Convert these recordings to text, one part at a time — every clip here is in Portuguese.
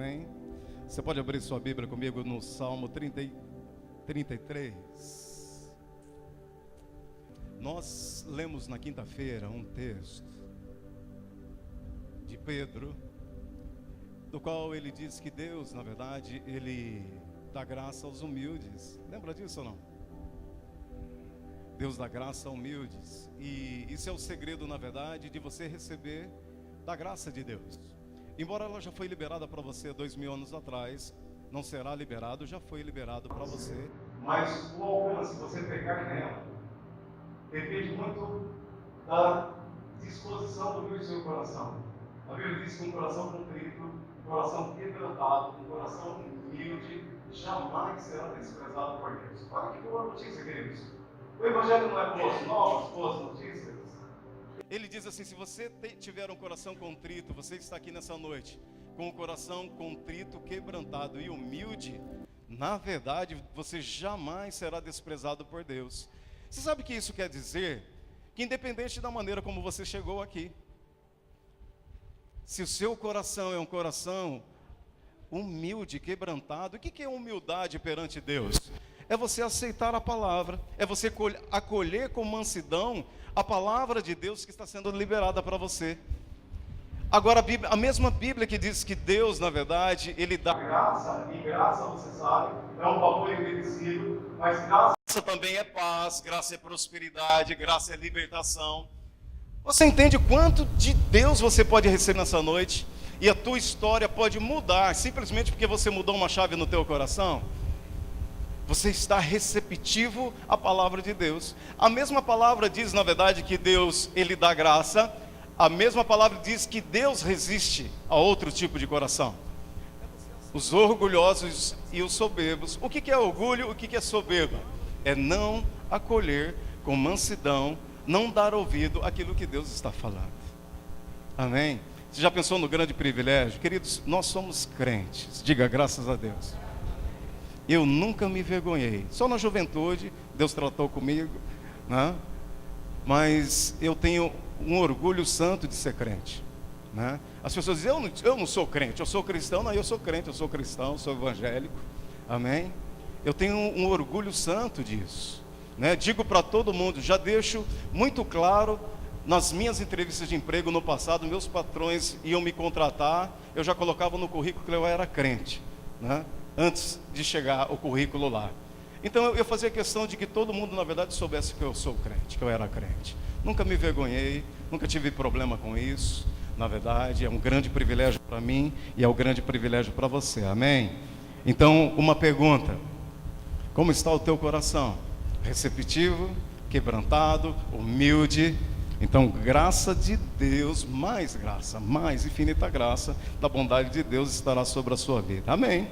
amém? Você pode abrir sua Bíblia comigo no Salmo 33. Nós lemos na quinta-feira um texto de Pedro, do qual ele diz que Deus, na verdade, ele dá graça aos humildes. Lembra disso ou não? Deus dá graça aos humildes. E isso é o segredo, na verdade, de você receber da graça de Deus. Embora ela já foi liberada para você 2000 anos atrás, não será liberado, já foi liberado para você. Mas o alcance, você pegar nela, depende muito da disposição do meu seu coração. A Bíblia diz que um coração contrito, um coração quebrantado, um coração humilde, jamais será desprezado por Deus. Olha que boa notícia, queridos. O Evangelho não é boas novas, boas notícias. Ele diz assim: se você tiver um coração contrito, você está aqui nessa noite, com um coração contrito, quebrantado e humilde, na verdade, você jamais será desprezado por Deus. Você sabe o que isso quer dizer? Que independente da maneira como você chegou aqui, se o seu coração é um coração humilde, quebrantado, o que é humildade perante Deus? É você aceitar a palavra, é você acolher com mansidão a palavra de Deus que está sendo liberada para você. Agora a mesma Bíblia que diz que Deus, na verdade, Ele dá graça, e graça, você sabe, é um valor imerecido, mas graça também é paz, graça é prosperidade, graça é libertação. Você entende quanto de Deus você pode receber nessa noite? E a tua história pode mudar, simplesmente porque você mudou uma chave no teu coração? Você está receptivo à palavra de Deus. A mesma palavra diz, na verdade, que Deus, Ele dá graça. A mesma palavra diz que Deus resiste a outro tipo de coração. Os orgulhosos e os soberbos. O que é orgulho? O que é soberba? É não acolher com mansidão, não dar ouvido àquilo que Deus está falando. Amém? Você já pensou no grande privilégio? Queridos, nós somos crentes. Diga graças a Deus. Eu nunca me envergonhei. Só na juventude Deus tratou comigo, né? Mas eu tenho um orgulho santo de ser crente, né? As pessoas dizem, eu não sou crente, eu sou cristão. Não, eu sou crente, eu sou cristão, sou evangélico. Amém? Eu tenho um orgulho santo disso, né? Digo para todo mundo, já deixo muito claro nas minhas entrevistas de emprego no passado, meus patrões iam me contratar, eu já colocava no currículo que eu era crente, né? Antes de chegar o currículo lá. Então eu fazia questão de que todo mundo, na verdade, soubesse que eu sou crente, que eu era crente. Nunca me envergonhei, nunca tive problema com isso. Na verdade, é um grande privilégio para mim e é um grande privilégio para você. Amém? Então, uma pergunta: como está o teu coração? Receptivo, quebrantado, humilde? Então, graça de Deus, mais graça, mais infinita graça da bondade de Deus estará sobre a sua vida. Amém?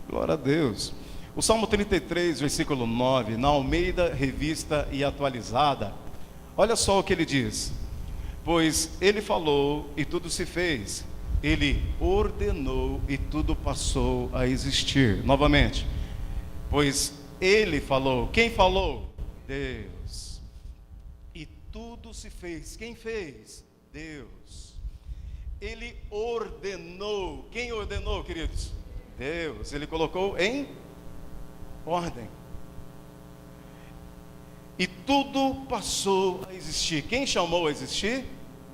Glória a Deus. O Salmo 33, versículo 9, na Almeida, Revista e Atualizada, olha só o que ele diz: pois ele falou e tudo se fez, ele ordenou e tudo passou a existir. Novamente, pois ele falou. Quem falou? Deus. E tudo se fez. Quem fez? Deus. Ele ordenou. Quem ordenou, queridos? Deus. Ele colocou em ordem. E tudo passou a existir. Quem chamou a existir?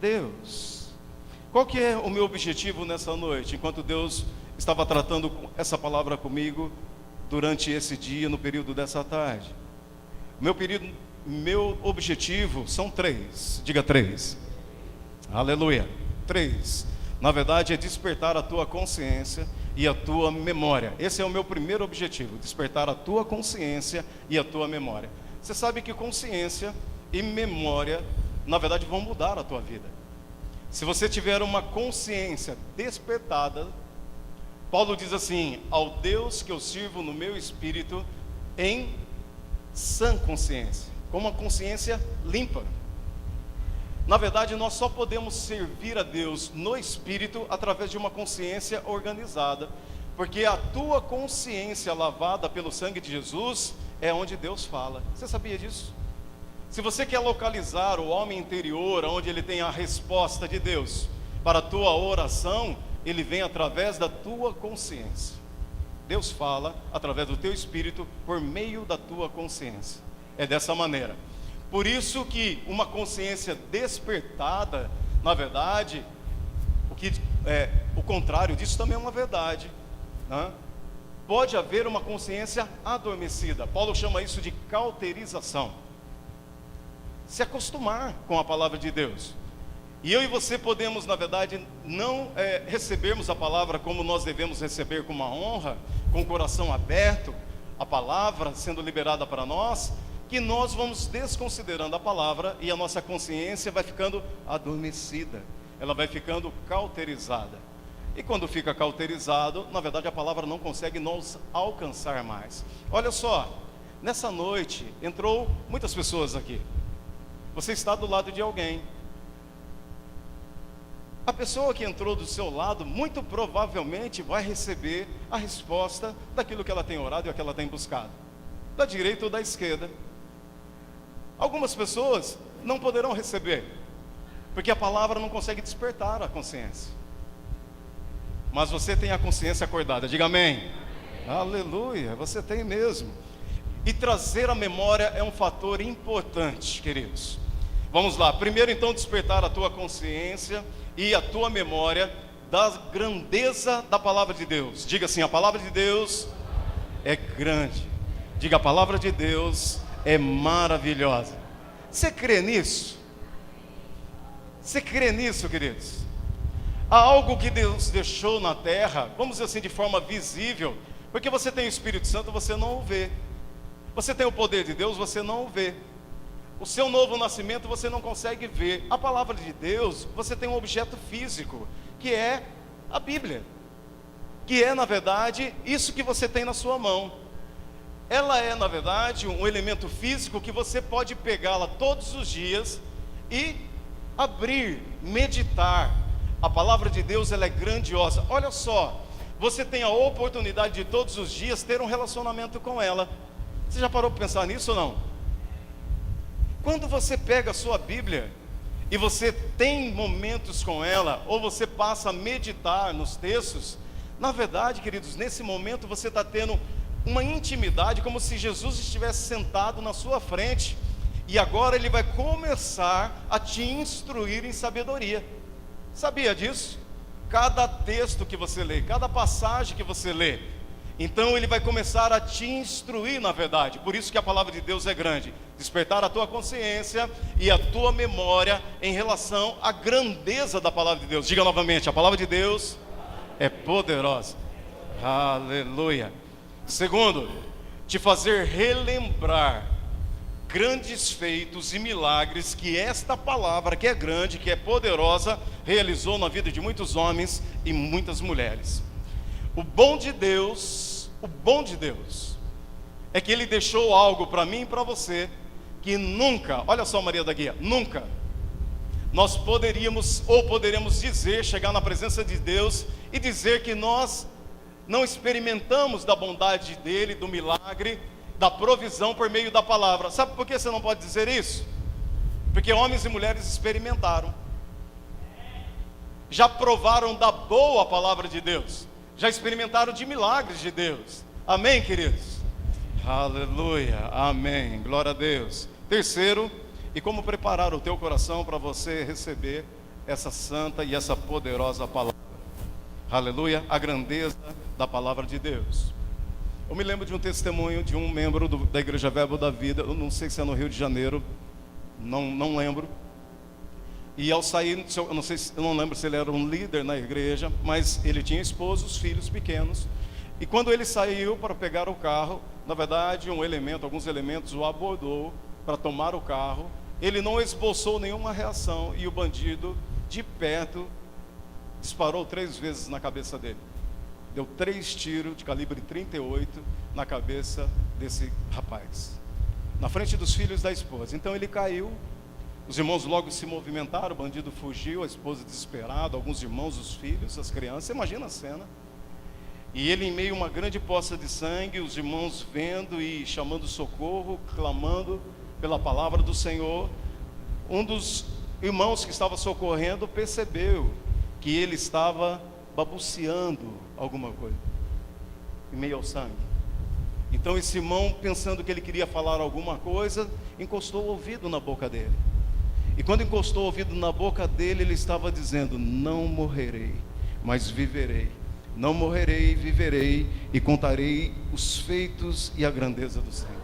Deus. Qual que é o meu objetivo nessa noite, enquanto Deus estava tratando essa palavra comigo durante esse dia, no período dessa tarde? Meu objetivo são 3. Diga 3. Aleluia. 3. Na verdade, é despertar a tua consciência e a tua memória. Esse é o meu primeiro objetivo: despertar a tua consciência e a tua memória. Você sabe que consciência e memória, na verdade, vão mudar a tua vida. Se você tiver uma consciência despertada, Paulo diz assim: ao Deus que eu sirvo no meu espírito em sã consciência, com uma consciência limpa. Na verdade, nós só podemos servir a Deus no Espírito através de uma consciência organizada, porque a tua consciência lavada pelo sangue de Jesus é onde Deus fala. Você sabia disso? Se você quer localizar o homem interior, onde ele tem a resposta de Deus para a tua oração, ele vem através da tua consciência. Deus fala através do teu espírito por meio da tua consciência. É dessa maneira. Por isso que uma consciência despertada, na verdade, o contrário disso também é uma verdade, né? Pode haver uma consciência adormecida. Paulo chama isso de cauterização. Se acostumar com a palavra de Deus. E eu e você podemos, na verdade, não recebermos a palavra como nós devemos receber, com uma honra, com o coração aberto, a palavra sendo liberada para nós, que nós vamos desconsiderando a palavra e a nossa consciência vai ficando adormecida, ela vai ficando cauterizada. E quando fica cauterizado, na verdade a palavra não consegue nos alcançar mais. Olha só, nessa noite entrou muitas pessoas aqui. Você está do lado de alguém. A pessoa que entrou do seu lado, muito provavelmente vai receber a resposta daquilo que ela tem orado e que ela tem buscado, da direita ou da esquerda. Algumas pessoas não poderão receber, porque a palavra não consegue despertar a consciência. Mas você tem a consciência acordada, diga amém. Aleluia, você tem mesmo. E trazer a memória é um fator importante, queridos. Vamos lá, primeiro então despertar a tua consciência e a tua memória da grandeza da palavra de Deus. Diga assim, a palavra de Deus é grande. Diga, a palavra de Deus é maravilhosa. Você crê nisso? Você crê nisso, queridos? Há algo que Deus deixou na terra, vamos dizer assim, de forma visível, porque você tem o Espírito Santo, você não o vê. Você tem o poder de Deus, você não o vê. O seu novo nascimento você não consegue ver. A palavra de Deus, você tem um objeto físico, que é a Bíblia, que é na verdade isso que você tem na sua mão. Ela é na verdade um elemento físico que você pode pegá-la todos os dias e abrir, meditar. A palavra de Deus, ela é grandiosa. Olha só, você tem a oportunidade de todos os dias ter um relacionamento com ela. Você já parou para pensar nisso ou não? Quando você pega a sua Bíblia e você tem momentos com ela, ou você passa a meditar nos textos, na verdade, queridos, nesse momento você está tendo uma intimidade, como se Jesus estivesse sentado na sua frente, e agora Ele vai começar a te instruir em sabedoria. Sabia disso? Cada texto que você lê, cada passagem que você lê, então Ele vai começar a te instruir na verdade. Por isso que a palavra de Deus é grande. Despertar a tua consciência e a tua memória em relação à grandeza da palavra de Deus. Diga novamente, a palavra de Deus é poderosa. Aleluia. Segundo, te fazer relembrar grandes feitos e milagres que esta palavra, que é grande, que é poderosa, realizou na vida de muitos homens e muitas mulheres. O bom de Deus é que Ele deixou algo para mim e para você que nunca, olha só, Maria da Guia, nunca nós poderemos dizer, chegar na presença de Deus e dizer que nós não experimentamos da bondade dEle, do milagre, da provisão por meio da palavra. Sabe por que você não pode dizer isso? Porque homens e mulheres experimentaram, já provaram da boa palavra de Deus, já experimentaram de milagres de Deus. Amém, queridos? Aleluia, amém, glória a Deus. Terceiro, e como preparar o teu coração para você receber essa santa e essa poderosa palavra. Aleluia, a grandeza da palavra de Deus. Eu me lembro de um testemunho de um membro da Igreja Verbo da Vida, eu não sei se é no Rio de Janeiro, não lembro. E ao sair, eu não lembro se ele era um líder na igreja, mas ele tinha esposa, os filhos pequenos. E quando ele saiu para pegar o carro, na verdade, alguns elementos o abordou para tomar o carro. Ele não esboçou nenhuma reação e o bandido, de perto, disparou 3 vezes na cabeça dele. Deu 3 tiros de calibre 38 na cabeça desse rapaz, na frente dos filhos da esposa. Então ele caiu. Os irmãos logo se movimentaram, o bandido fugiu, a esposa desesperada, alguns irmãos, os filhos, as crianças. Você imagina a cena? E ele em meio a uma grande poça de sangue, os irmãos vendo e chamando socorro, clamando pela palavra do Senhor. Um dos irmãos que estava socorrendo percebeu que ele estava babuceando alguma coisa, em meio ao sangue. Então esse irmão, pensando que ele queria falar alguma coisa, encostou o ouvido na boca dele. E quando encostou o ouvido na boca dele, ele estava dizendo: não morrerei, mas viverei. Não morrerei, viverei e contarei os feitos e a grandeza do Senhor.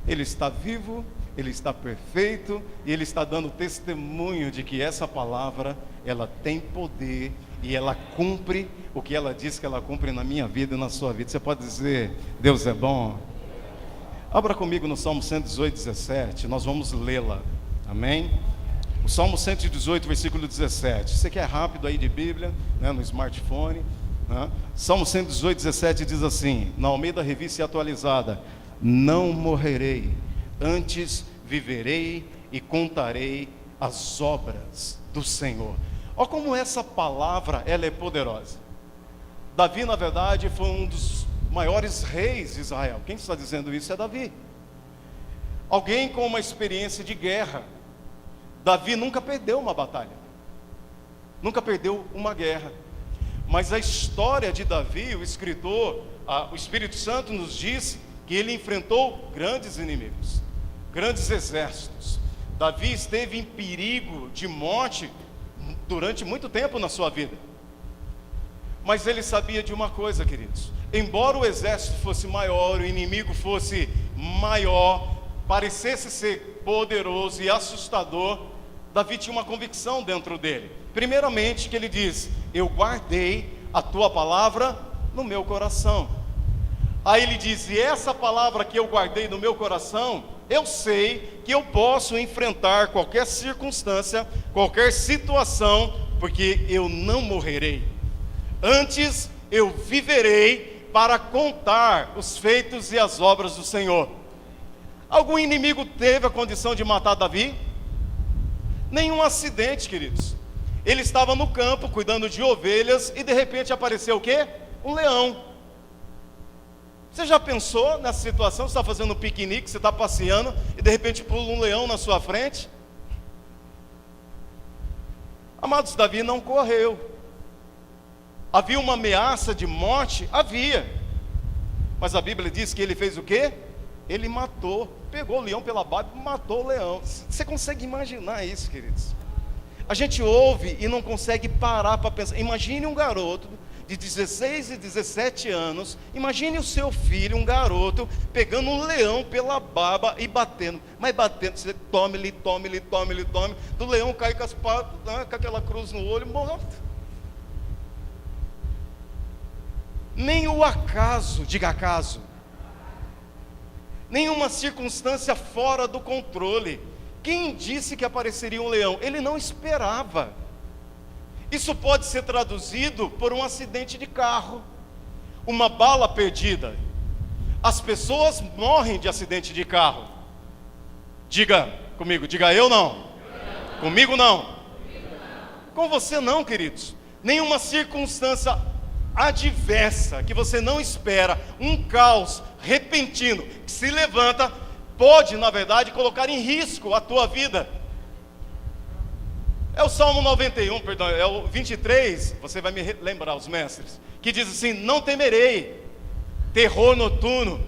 Ele está vivo, ele está perfeito e ele está dando testemunho de que essa palavra, ela tem poder e ela cumpre o que ela diz que ela cumpre na minha vida e na sua vida. Você pode dizer: Deus é bom? Abra comigo no Salmo 118, 17, nós vamos lê-la, amém? O Salmo 118, versículo 17. Você quer rápido aí de Bíblia, né, no smartphone, né? Salmo 118, 17 diz assim, na Almeida Revista Atualizada: não morrerei, antes viverei e contarei as obras do Senhor. Olha como essa palavra, ela é poderosa. Davi, na verdade, foi um dos maiores reis de Israel. Quem está dizendo isso é Davi. Alguém com uma experiência de guerra. Davi nunca perdeu uma batalha, nunca perdeu uma guerra. Mas a história de Davi, o escritor, o Espírito Santo nos diz que ele enfrentou grandes inimigos, grandes exércitos. Davi esteve em perigo de morte durante muito tempo na sua vida. Mas ele sabia de uma coisa, queridos: embora o exército fosse maior, o inimigo fosse maior, parecesse ser poderoso e assustador, Davi tinha uma convicção dentro dele. Primeiramente, que ele diz: eu guardei a tua palavra no meu coração. Aí ele diz: e essa palavra que eu guardei no meu coração, eu sei que eu posso enfrentar qualquer circunstância, qualquer situação, porque eu não morrerei. Antes eu viverei para contar os feitos e as obras do Senhor. Algum inimigo teve a condição de matar Davi? Nenhum acidente, queridos. Ele estava no campo cuidando de ovelhas e de repente apareceu o quê? Um leão. Você já pensou nessa situação? Você está fazendo um piquenique, você está passeando e de repente pula um leão na sua frente? Amados, Davi não correu. Havia uma ameaça de morte? Havia. Mas a Bíblia diz que ele fez o quê? Ele matou, pegou o leão pela barba e matou o leão. Você consegue imaginar isso, queridos? A gente ouve e não consegue parar para pensar. Imagine um garoto de 16 e 17 anos, imagine o seu filho, um garoto, pegando um leão pela barba e batendo. Mas batendo, você tome-lhe, tome-lhe, tome-lhe, tome. Do leão cai com as patas, com aquela cruz no olho, morreu. Nem o acaso, diga acaso, nenhuma circunstância fora do controle. Quem disse que apareceria um leão? Ele não esperava. Isso pode ser traduzido por um acidente de carro, uma bala perdida. As pessoas morrem de acidente de carro. Diga comigo, diga eu não. Comigo não. Com você não, queridos. Nenhuma circunstância adversa que você não espera, um caos repentino que se levanta, pode, na verdade, colocar em risco a tua vida. É o Salmo 91, perdão, é o 23, você vai me lembrar, os mestres, que diz assim: não temerei terror noturno.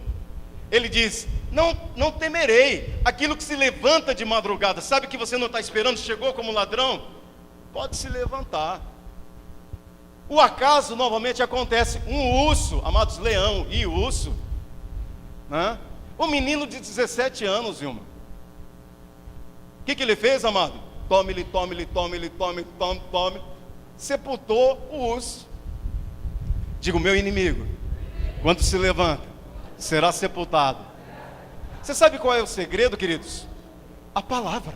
Ele diz: não temerei aquilo que se levanta de madrugada. Sabe que você não está esperando, chegou como ladrão? Pode se levantar. O acaso novamente acontece. Um urso, amados, leão e urso, né? Um menino de 17 anos, Vilma, o que ele fez, amado? Tome-lhe, tome-lhe, tome-lhe, tome, tome, tome. Sepultou o urso. Digo, meu inimigo, quando se levanta, será sepultado. Você sabe qual é o segredo, queridos? A palavra.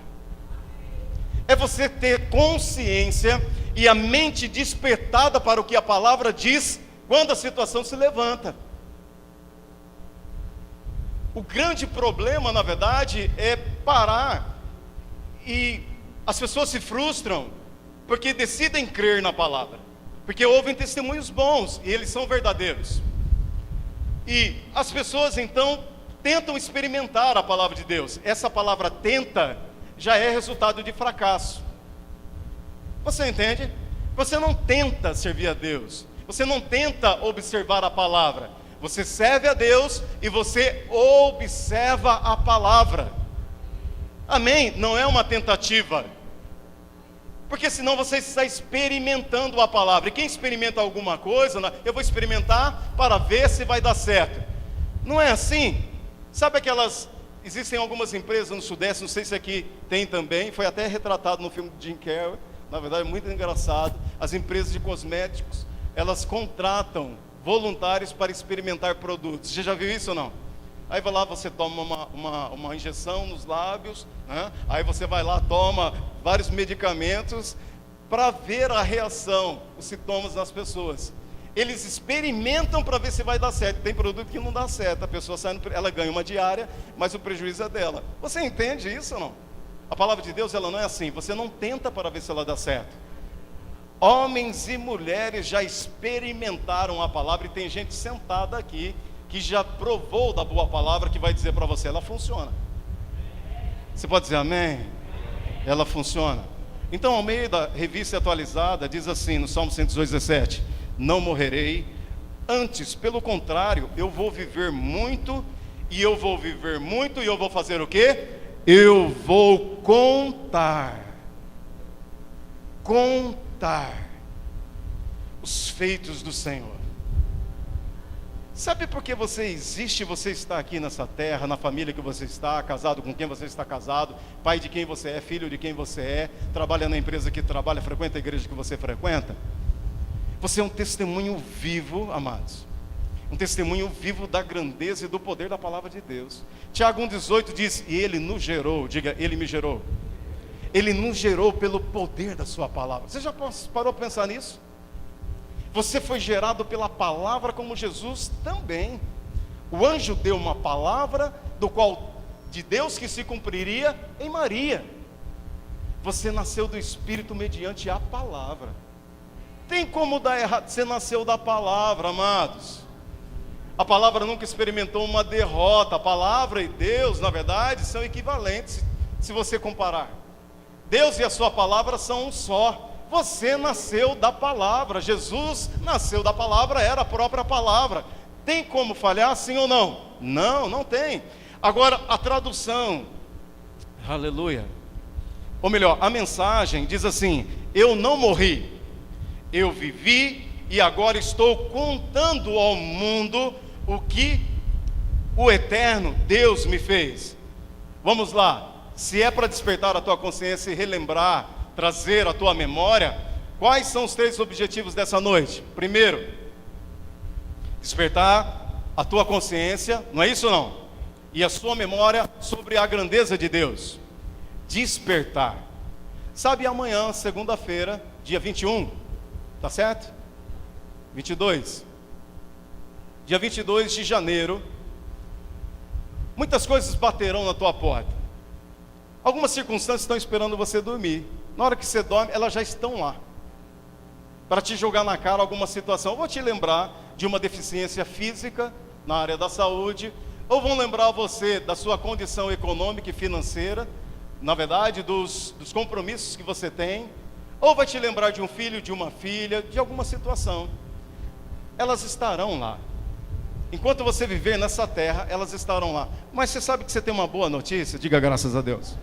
É você ter consciência e a mente despertada para o que a palavra diz quando a situação se levanta. O grande problema, na verdade, é parar, e as pessoas se frustram porque decidem crer na palavra, porque ouvem testemunhos bons e eles são verdadeiros. E as pessoas então tentam experimentar a palavra de Deus. Essa palavra tenta já é resultado de fracasso. Você entende? Você não tenta servir a Deus, você não tenta observar a palavra, você serve a Deus e você observa a palavra. Amém? Não é uma tentativa, porque senão você está experimentando a palavra. E quem experimenta alguma coisa, eu vou experimentar para ver se vai dar certo. Não é assim? Sabe aquelas... Existem algumas empresas no Sudeste, não sei se aqui tem também, foi até retratado no filme de Jim Carrey, na verdade muito engraçado. As empresas de cosméticos, elas contratam voluntários para experimentar produtos. Você já viu isso ou não? Aí vai lá, você toma uma injeção nos lábios, né? Aí você vai lá, toma vários medicamentos para ver a reação, os sintomas das pessoas. Eles experimentam para ver se vai dar certo. Tem produto que não dá certo, a pessoa sai, ela ganha uma diária, mas o prejuízo é dela. Você entende isso ou não? A palavra de Deus, ela não é assim. Você não tenta para ver se ela dá certo. Homens e mulheres já experimentaram a palavra, e tem gente sentada aqui que já provou da boa palavra, que vai dizer para você, ela funciona. Você pode dizer amém? Ela funciona. Então, ao meio da revista atualizada, diz assim, no Salmo 117: não morrerei, antes, pelo contrário, eu vou viver muito, e eu vou viver muito, e eu vou fazer o quê? Eu vou contar os feitos do Senhor. Sabe por que você existe, você está aqui nessa terra, na família que você está, casado com quem você está casado, pai de quem você é, filho de quem você é, trabalha na empresa que trabalha, frequenta a igreja que você frequenta? Você é um testemunho vivo, amados, um testemunho vivo da grandeza e do poder da palavra de Deus. Tiago 1,18 diz, e Ele nos gerou, diga, Ele me gerou. Ele nos gerou pelo poder da sua palavra. Você já parou para pensar nisso? Você foi gerado pela palavra, como Jesus também. O anjo deu uma palavra de Deus que se cumpriria em Maria. Você nasceu do Espírito mediante a palavra. Tem como dar errado? Você nasceu da palavra, amados. A palavra nunca experimentou uma derrota. A palavra e Deus, na verdade, são equivalentes, se você comparar. Deus e a sua palavra são um só. Você nasceu da palavra, Jesus nasceu da palavra, era a própria palavra. Tem como falhar, sim ou não? Não, não tem. Agora, a tradução, aleluia, ou melhor, a mensagem diz assim, eu não morri, eu vivi e agora estou contando ao mundo o que o eterno Deus me fez. Vamos lá, se é para despertar a tua consciência e relembrar, trazer à tua memória, quais são os 3 objetivos dessa noite? Primeiro, despertar a tua consciência, não é isso ou não? E a sua memória sobre a grandeza de Deus. Despertar. Sabe, amanhã, segunda-feira, dia 21, tá certo? 22. Dia 22 de janeiro, muitas coisas baterão na tua porta. Algumas circunstâncias estão esperando você dormir. Na hora que você dorme, elas já estão lá, para te jogar na cara alguma situação. Eu vou te lembrar de uma deficiência física na área da saúde, ou vão lembrar você da sua condição econômica e financeira, na verdade, dos compromissos que você tem, ou vai te lembrar de um filho, de uma filha, de alguma situação. Elas estarão lá. Enquanto você viver nessa terra, elas estarão lá. Mas você sabe que você tem uma boa notícia? Diga graças a Deus.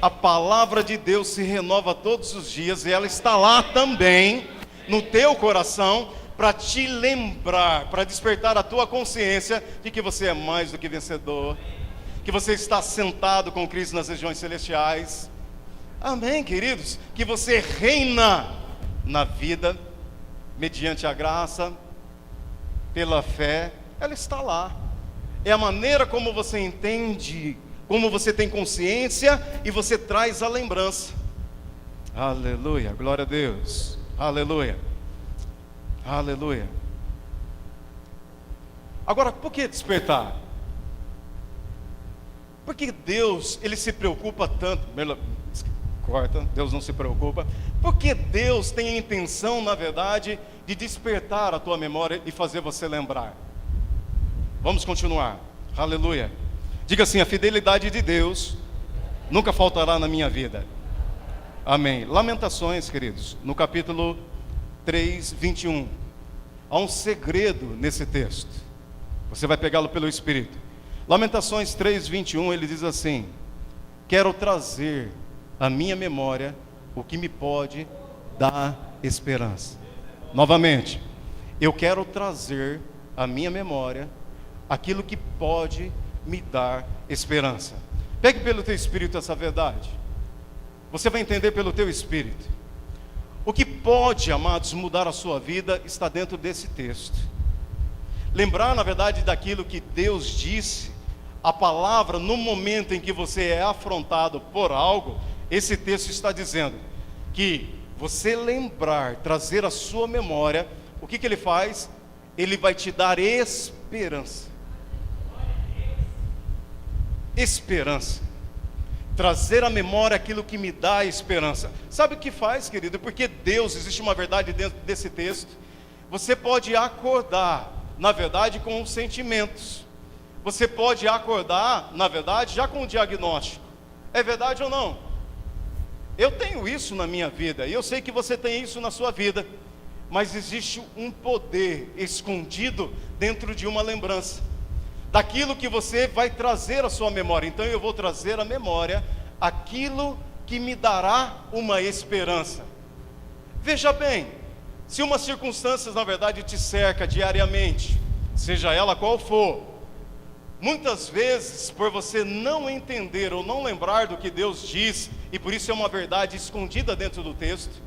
A palavra de Deus se renova todos os dias, e ela está lá também, no teu coração, para te lembrar, para despertar a tua consciência de que você é mais do que vencedor, que você está sentado com Cristo nas regiões celestiais. Amém, queridos? Que você reina na vida, mediante a graça, pela fé, ela está lá. É a maneira como você entende, como você tem consciência e você traz a lembrança. Aleluia, glória a Deus. Aleluia, aleluia. Agora, por que despertar? Porque Deus, Ele se preocupa tanto. Corta, Deus não se preocupa. Porque Deus tem a intenção, na verdade, de despertar a tua memória e fazer você lembrar. Vamos continuar. Aleluia. Diga assim, a fidelidade de Deus nunca faltará na minha vida. Amém. Lamentações, queridos, no capítulo 3, 21. Há um segredo nesse texto. Você vai pegá-lo pelo Espírito. Lamentações 3, 21, ele diz assim: quero trazer à minha memória o que me pode dar esperança. Novamente, eu quero trazer à minha memória aquilo que pode me dar esperança. Pegue pelo teu Espírito essa verdade. Você vai entender pelo teu Espírito. O que pode, amados, mudar a sua vida está dentro desse texto. Lembrar, na verdade, daquilo que Deus disse, a palavra, no momento em que você é afrontado por algo, esse texto está dizendo que você lembrar, trazer à sua memória, o que ele faz? Ele vai te dar esperança. Esperança. Trazer à memória aquilo que me dá esperança. Sabe o que faz, querido? Porque Deus, existe uma verdade dentro desse texto. Você pode acordar, na verdade, com os sentimentos. Você pode acordar, na verdade, já com o diagnóstico. É verdade ou não? Eu tenho isso na minha vida, e eu sei que você tem isso na sua vida. Mas existe um poder escondido dentro de uma lembrança, daquilo que você vai trazer à sua memória. Então eu vou trazer à memória aquilo que me dará uma esperança. Veja bem, se uma circunstância, na verdade, te cerca diariamente, seja ela qual for, muitas vezes, por você não entender ou não lembrar do que Deus diz, e por isso é uma verdade escondida dentro do texto,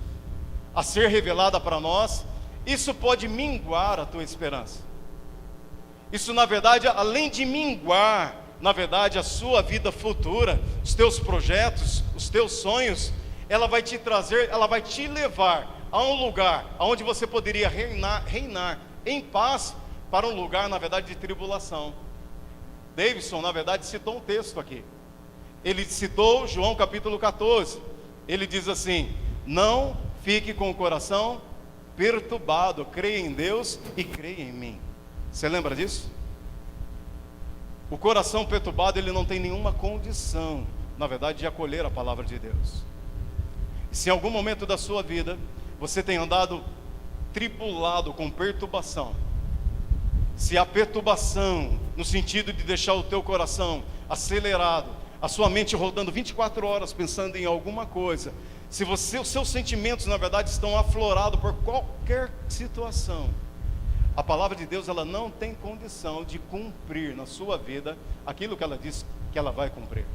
a ser revelada para nós, isso pode minguar a tua esperança. Isso, na verdade, além de minguar, na verdade, a sua vida futura, os teus projetos, os teus sonhos, ela vai te trazer, ela vai te levar a um lugar onde você poderia reinar em paz, para um lugar, na verdade, de tribulação. Davidson, na verdade, citou um texto aqui. Ele citou João capítulo 14. Ele diz assim: não fique com o coração perturbado, creia em Deus e creia em mim. Você lembra disso? O coração perturbado, ele não tem nenhuma condição, na verdade, de acolher a palavra de Deus. E se em algum momento da sua vida você tem andado tribulado com perturbação, se há perturbação no sentido de deixar o teu coração acelerado, a sua mente rodando 24 horas pensando em alguma coisa, se os seus sentimentos, na verdade, estão aflorados por qualquer situação, a palavra de Deus, ela não tem condição de cumprir na sua vida aquilo que ela diz que ela vai cumprir.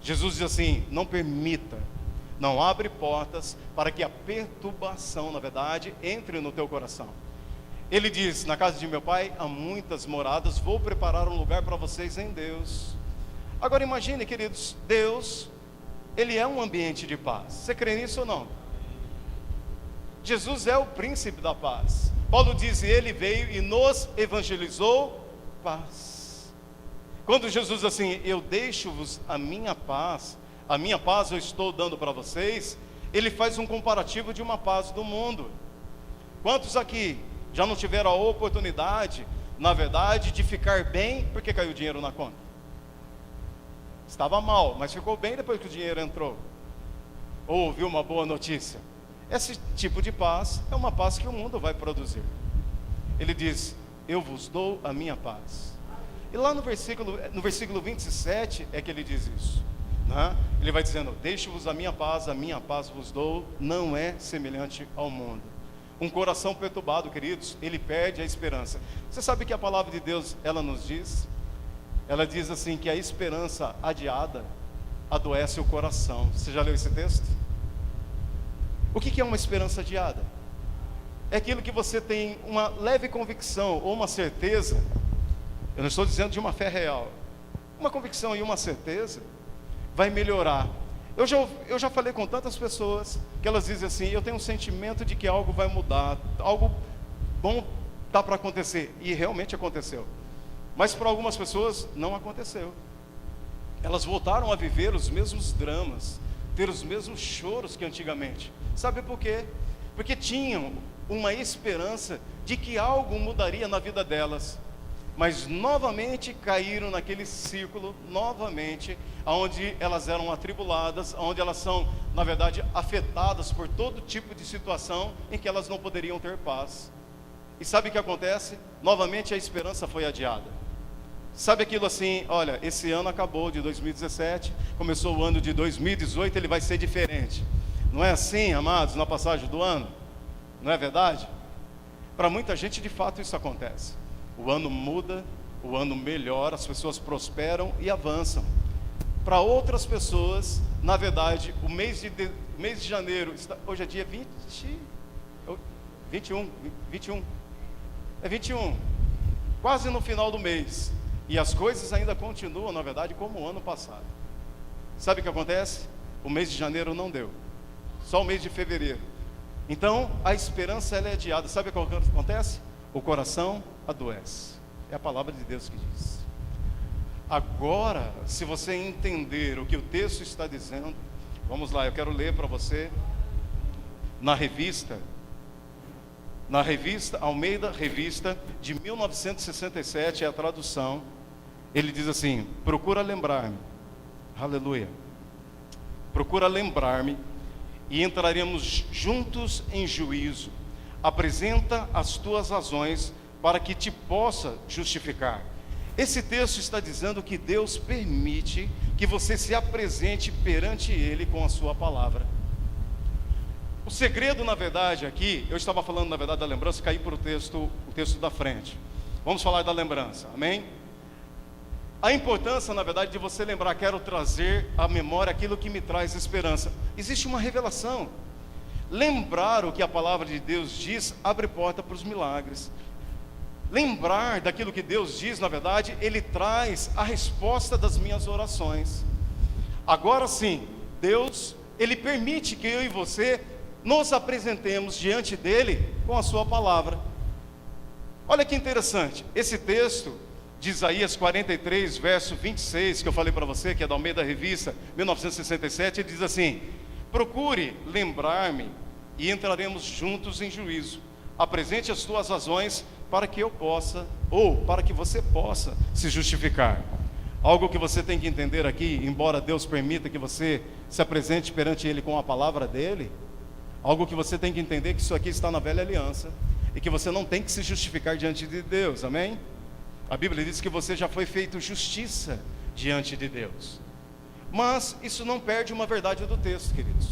Jesus diz assim: não permita, não abre portas para que a perturbação, na verdade, entre no teu coração. Ele diz: na casa de meu pai há muitas moradas, vou preparar um lugar para vocês em Deus. Agora imagine, queridos, Deus, Ele é um ambiente de paz. Você crê nisso ou não? Jesus é o príncipe da paz. Paulo diz: Ele veio e nos evangelizou paz. Quando Jesus diz assim: eu deixo-vos a minha paz eu estou dando para vocês, Ele faz um comparativo de uma paz do mundo. Quantos aqui já não tiveram a oportunidade, na verdade, de ficar bem porque caiu dinheiro na conta? Estava mal, mas ficou bem depois que o dinheiro entrou, ou ouviu uma boa notícia. Esse tipo de paz é uma paz que o mundo vai produzir. Ele diz: eu vos dou a minha paz. E lá no versículo 27 é que ele diz isso, né? Ele vai dizendo: deixo-vos a minha paz vos dou, não é semelhante ao mundo. Um coração perturbado, queridos, ele perde a esperança. Você sabe que a palavra de Deus, ela nos diz, ela diz assim, que a esperança adiada adoece o coração. Você já leu esse texto? O que é uma esperança adiada? É aquilo que você tem uma leve convicção ou uma certeza. Eu não estou dizendo de uma fé real. Uma convicção e uma certeza vai melhorar. Eu já falei com tantas pessoas que elas dizem assim: eu tenho um sentimento de que algo vai mudar, algo bom está para acontecer. E realmente aconteceu. Mas para algumas pessoas não aconteceu. Elas voltaram a viver os mesmos dramas, ter os mesmos choros que antigamente. Sabe por quê? Porque tinham uma esperança de que algo mudaria na vida delas, mas novamente caíram naquele círculo, novamente, onde elas eram atribuladas, onde elas são na verdade, afetadas por todo tipo de situação em que elas não poderiam ter paz. E sabe o que acontece? Novamente a esperança foi adiada. Sabe aquilo assim, olha, esse ano acabou de 2017, começou o ano de 2018, ele vai ser diferente. Não é assim, amados, na passagem do ano? Não é verdade? Para muita gente, de fato, isso acontece. O ano muda, o ano melhora, as pessoas prosperam e avançam. Para outras pessoas, na verdade, o mês de janeiro, hoje é dia 21, é 21, quase no final do mês, e as coisas ainda continuam, na verdade, como o ano passado. Sabe o que acontece? O mês de janeiro não deu, só o mês de fevereiro. Então, a esperança ela é adiada. Sabe o que acontece? O coração adoece. É a palavra de Deus que diz. Agora, se você entender o que o texto está dizendo, vamos lá, eu quero ler para você na revista Almeida Revista de 1967, é a tradução. Ele diz assim: procura lembrar-me, aleluia, procura lembrar-me e entraremos juntos em juízo. Apresenta as tuas razões para que te possa justificar. Esse texto está dizendo que Deus permite que você se apresente perante Ele com a sua palavra. O segredo, na verdade, aqui, eu estava falando, na verdade, da lembrança, caí para o texto da frente. Vamos falar da lembrança, amém? A importância, na verdade, de você lembrar, quero trazer à memória aquilo que me traz esperança. Existe uma revelação. Lembrar o que a palavra de Deus diz, abre porta para os milagres. Lembrar daquilo que Deus diz, na verdade, Ele traz a resposta das minhas orações. Agora sim, Deus, Ele permite que eu e você nos apresentemos diante dEle com a sua palavra. Olha que interessante, esse texto de Isaías 43, verso 26, que eu falei para você, que é da Almeida Revista, 1967, ele diz assim: procure lembrar-me e entraremos juntos em juízo. Apresente as tuas razões para que eu possa, ou para que você possa se justificar. Algo que você tem que entender aqui, embora Deus permita que você se apresente perante Ele com a palavra dEle, algo que você tem que entender, que isso aqui está na velha aliança, e que você não tem que se justificar diante de Deus, amém? A Bíblia diz que você já foi feito justiça diante de Deus. Mas isso não perde uma verdade do texto, queridos.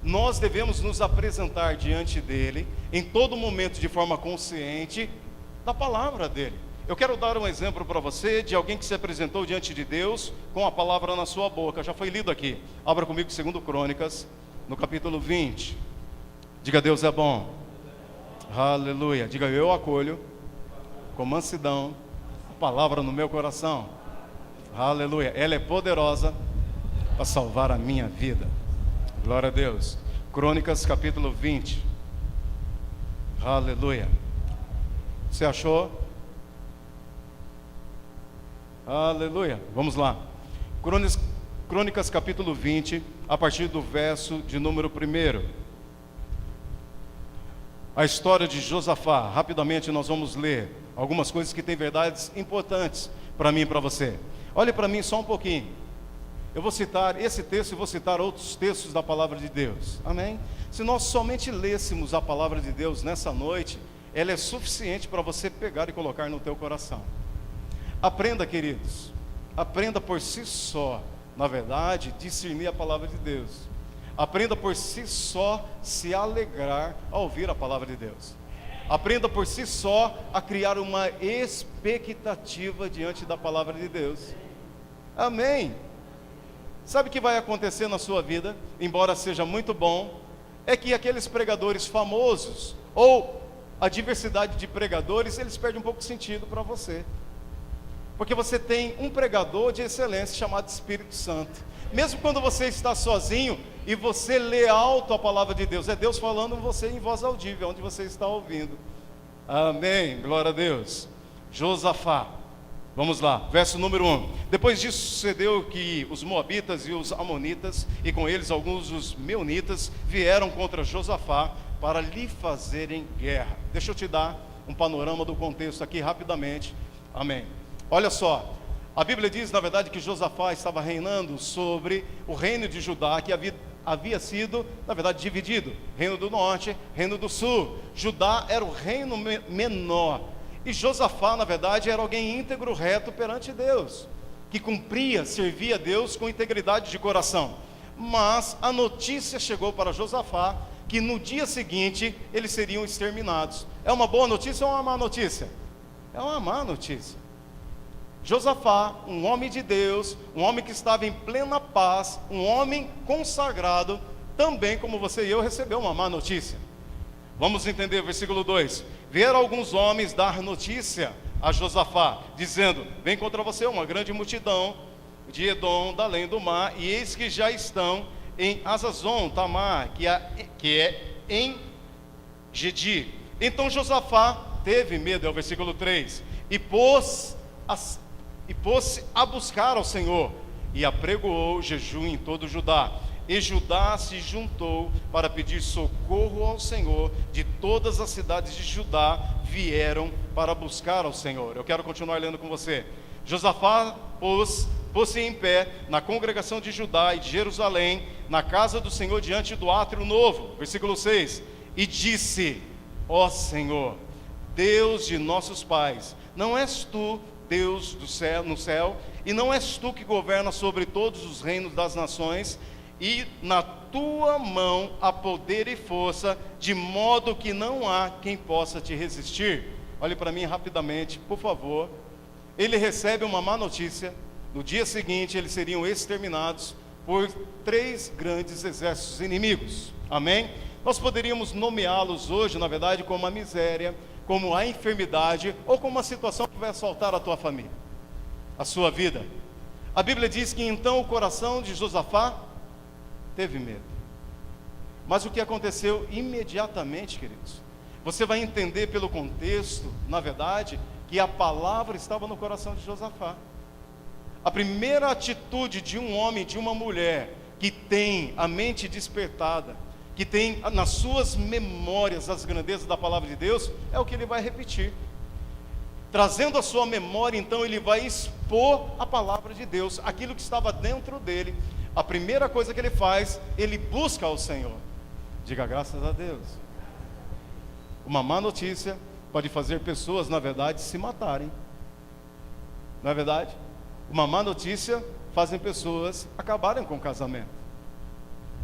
Nós devemos nos apresentar diante dEle, em todo momento, de forma consciente, da palavra dEle. Eu quero dar um exemplo para você de alguém que se apresentou diante de Deus com a palavra na sua boca. Já foi lido aqui. Abra comigo 2 Crônicas, no capítulo 20. Diga: Deus é bom. Aleluia. Diga: eu acolho com mansidão a palavra no meu coração. Aleluia. Ela é poderosa para salvar a minha vida. Glória a Deus. Crônicas capítulo 20. Aleluia. Você achou? Aleluia. Vamos lá. Crônicas capítulo 20, a partir do verso de número 1. A história de Josafá. Rapidamente nós vamos ler algumas coisas que têm verdades importantes para mim e para você. Olhe para mim só um pouquinho. Eu vou citar esse texto e vou citar outros textos da palavra de Deus. Amém? Se nós somente lêssemos a palavra de Deus nessa noite, ela é suficiente para você pegar e colocar no teu coração. Aprenda, queridos, aprenda por si só, na verdade, discernir a palavra de Deus. Aprenda por si só se alegrar ao ouvir a palavra de Deus. Aprenda por si só a criar uma expectativa diante da palavra de Deus. Amém? Sabe o que vai acontecer na sua vida, embora seja muito bom, é que aqueles pregadores famosos, ou a diversidade de pregadores, eles perdem um pouco de sentido para você. Porque você tem um pregador de excelência chamado Espírito Santo. Mesmo quando você está sozinho e você lê alto a palavra de Deus, é Deus falando com você em voz audível, onde você está ouvindo. Amém, glória a Deus. Josafá, vamos lá, verso número 1. Depois disso sucedeu que os moabitas e os amonitas, e com eles alguns dos meunitas, vieram contra Josafá para lhe fazerem guerra. Deixa eu te dar um panorama do contexto aqui rapidamente. Amém. Olha só, a Bíblia diz, na verdade, que Josafá estava reinando sobre o reino de Judá, que havia sido, na verdade, dividido. Reino do norte, reino do sul. Judá era o reino menor. E Josafá, na verdade, era alguém íntegro, reto perante Deus, que cumpria, servia a Deus com integridade de coração. Mas a notícia chegou para Josafá que no dia seguinte eles seriam exterminados. É uma boa notícia ou uma má notícia? É uma má notícia. Josafá, um homem de Deus, um homem que estava em plena paz, um homem consagrado, também como você e eu, recebeu uma má notícia. Vamos entender, versículo 2. Vieram alguns homens dar notícia a Josafá, dizendo: vem contra você uma grande multidão de Edom, da além do mar, e eis que já estão em Azazon Tamar, que é em Gedi. Então Josafá teve medo, é o versículo 3, e pôs-se a buscar ao Senhor, e apregoou jejum em todo Judá. E Judá se juntou para pedir socorro ao Senhor. De todas as cidades de Judá vieram para buscar ao Senhor. Eu quero continuar lendo com você. Josafá pôs-se em pé na congregação de Judá e de Jerusalém, na casa do Senhor, diante do átrio novo. Versículo 6. E disse: ó Senhor, Deus de nossos pais, não és tu Deus do céu, no céu, e não és tu que governa sobre todos os reinos das nações, e na tua mão há poder e força, de modo que não há quem possa te resistir. Olhe para mim rapidamente, por favor. Ele recebe uma má notícia. No dia seguinte eles seriam exterminados por 3 grandes exércitos inimigos. Amém? Nós poderíamos nomeá-los hoje, na verdade, como a miséria, como a enfermidade, ou como uma situação que vai assaltar a tua família, a sua vida. A Bíblia diz que então o coração de Josafá teve medo. Mas o que aconteceu imediatamente, queridos? Você vai entender pelo contexto, na verdade, que a palavra estava no coração de Josafá. A primeira atitude de um homem, de uma mulher, que tem a mente despertada, que tem nas suas memórias as grandezas da palavra de Deus, é o que ele vai repetir. Trazendo a sua memória, então, ele vai expor a palavra de Deus, aquilo que estava dentro dele. A primeira coisa que ele faz, ele busca ao Senhor. Diga graças a Deus. Uma má notícia pode fazer pessoas, na verdade, se matarem. Não é verdade? Uma má notícia fazem pessoas acabarem com o casamento.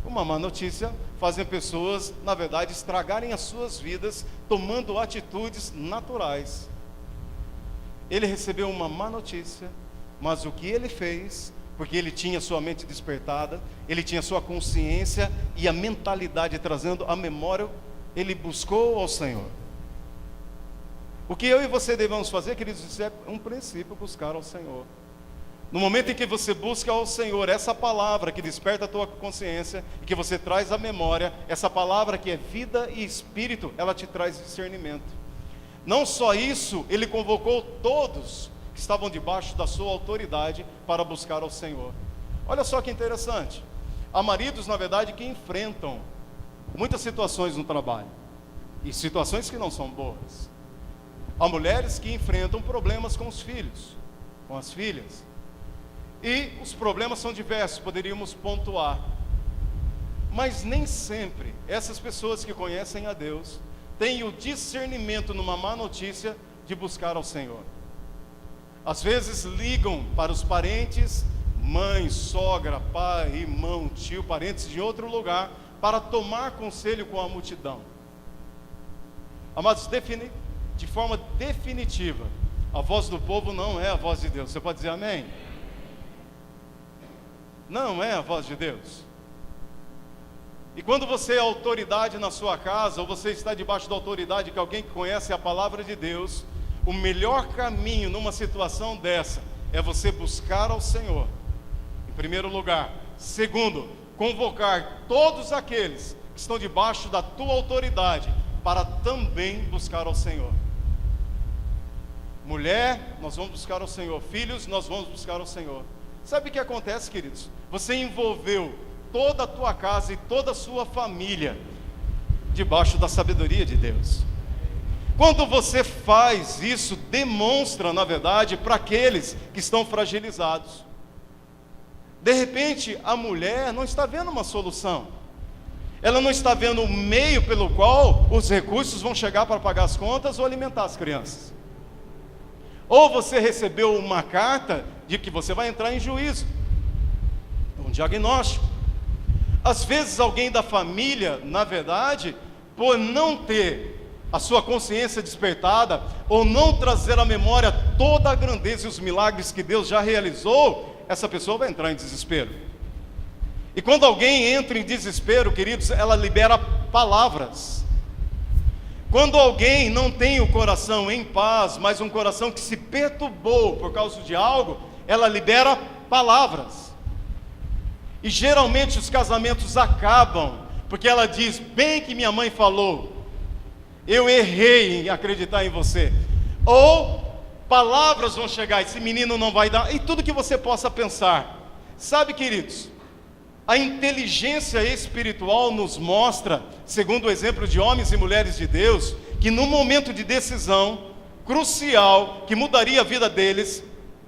Uma má notícia fazem pessoas, na verdade, estragarem as suas vidas, tomando atitudes naturais. Ele recebeu uma má notícia, mas o que ele fez, porque ele tinha sua mente despertada, ele tinha sua consciência e a mentalidade trazendo a memória, ele buscou ao Senhor. O que eu e você devemos fazer, queridos, isso é um princípio, buscar ao Senhor. No momento em que você busca ao Senhor, essa palavra que desperta a tua consciência e que você traz à memória, essa palavra que é vida e espírito, ela te traz discernimento. Não só isso, ele convocou todos que estavam debaixo da sua autoridade para buscar ao Senhor. Olha só que interessante. Há maridos, na verdade, que enfrentam muitas situações no trabalho, e situações que não são boas. Há mulheres que enfrentam problemas com os filhos, com as filhas. E os problemas são diversos, poderíamos pontuar. Mas nem sempre essas pessoas que conhecem a Deus têm o discernimento numa má notícia de buscar ao Senhor. Às vezes ligam para os parentes, mãe, sogra, pai, irmão, tio, parentes de outro lugar, para tomar conselho com a multidão. Amados, de forma definitiva, a voz do povo não é a voz de Deus. Você pode dizer amém? Não é a voz de Deus. E quando você é autoridade na sua casa, ou você está debaixo da autoridade de alguém que conhece a palavra de Deus, o melhor caminho numa situação dessa é você buscar ao Senhor, em primeiro lugar. Segundo, convocar todos aqueles que estão debaixo da tua autoridade para também buscar ao Senhor. Mulher, nós vamos buscar ao Senhor. Filhos, nós vamos buscar ao Senhor. Sabe o que acontece, queridos? Você envolveu toda a tua casa e toda a sua família debaixo da sabedoria de Deus. Quando você faz isso, demonstra, na verdade, para aqueles que estão fragilizados. De repente, a mulher não está vendo uma solução. Ela não está vendo o meio pelo qual os recursos vão chegar para pagar as contas ou alimentar as crianças. Ou você recebeu uma carta de que você vai entrar em juízo, um diagnóstico. Às vezes alguém da família, na verdade, por não ter a sua consciência despertada, ou não trazer à memória toda a grandeza e os milagres que Deus já realizou, essa pessoa vai entrar em desespero. E quando alguém entra em desespero, queridos, ela libera palavras. Quando alguém não tem o coração em paz, mas um coração que se perturbou por causa de algo, ela libera palavras. E geralmente os casamentos acabam, porque ela diz: bem que minha mãe falou, eu errei em acreditar em você. Ou palavras vão chegar, esse menino não vai dar, e tudo que você possa pensar. Sabe, queridos, a inteligência espiritual nos mostra, segundo o exemplo de homens e mulheres de Deus, que num momento de decisão crucial, que mudaria a vida deles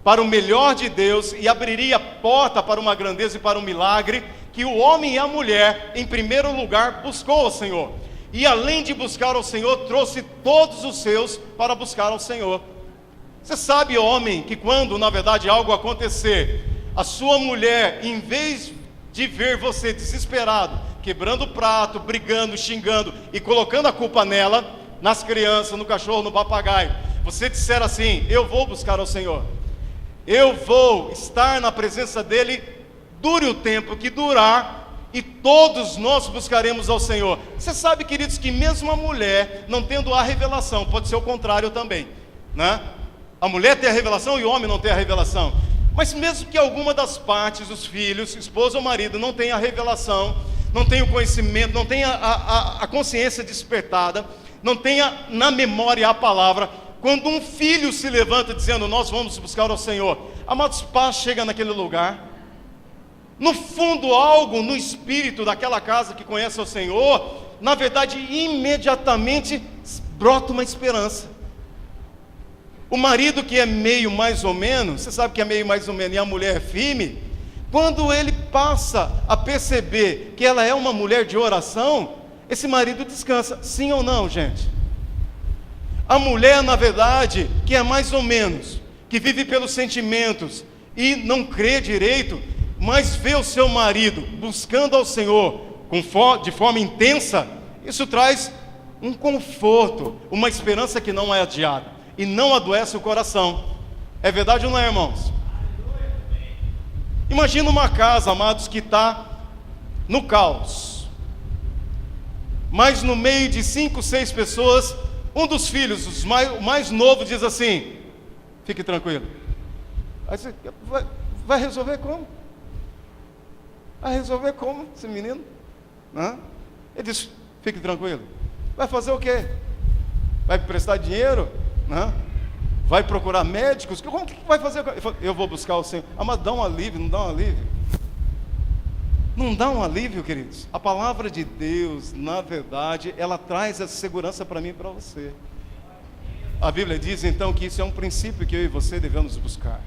para o melhor de Deus e abriria porta para uma grandeza e para um milagre, que o homem e a mulher, em primeiro lugar, buscou ao Senhor. E além de buscar ao Senhor, trouxe todos os seus para buscar ao Senhor. Você sabe, homem, que quando, na verdade, algo acontecer, a sua mulher, em vez de ver você desesperado, quebrando o prato, brigando, xingando e colocando a culpa nela, nas crianças, no cachorro, no papagaio, você disser assim: eu vou buscar ao Senhor, eu vou estar na presença dEle, dure o tempo que durar, e todos nós buscaremos ao Senhor. Você sabe, queridos, que mesmo a mulher não tendo a revelação, pode ser o contrário também, né? A mulher tem a revelação e o homem não tem a revelação. Mas mesmo que alguma das partes, os filhos, esposa ou marido, não tenha a revelação, não tenha o conhecimento, não tenha a consciência despertada, não tenha na memória a palavra, quando um filho se levanta dizendo: nós vamos buscar ao Senhor, amados, paz chega naquele lugar. No fundo, algo no espírito daquela casa que conhece o Senhor, na verdade, imediatamente brota uma esperança. O marido que é meio mais ou menos, você sabe que é meio mais ou menos, e a mulher é firme, quando ele passa a perceber que ela é uma mulher de oração, esse marido descansa. Sim ou não, gente? A mulher, na verdade, que é mais ou menos, que vive pelos sentimentos e não crê direito, mas vê o seu marido buscando ao Senhor de forma intensa, isso traz um conforto, uma esperança que não é adiada e não adoece o coração. É verdade ou não é, irmãos? Imagina uma casa, amados, que está no caos, mas no meio de 5, 6 pessoas, um dos filhos, o mais novo, diz assim: fique tranquilo. Aí você vai resolver como? Vai resolver como, esse menino? Ele diz: fique tranquilo. Vai fazer o quê? Vai prestar dinheiro? Vai procurar médicos? Como que vai fazer? Eu vou buscar o Senhor. Mas dá um alívio, não dá um alívio? Não dá um alívio, queridos? A palavra de Deus, na verdade, ela traz essa segurança para mim e para você. A Bíblia diz então que isso é um princípio que eu e você devemos buscar.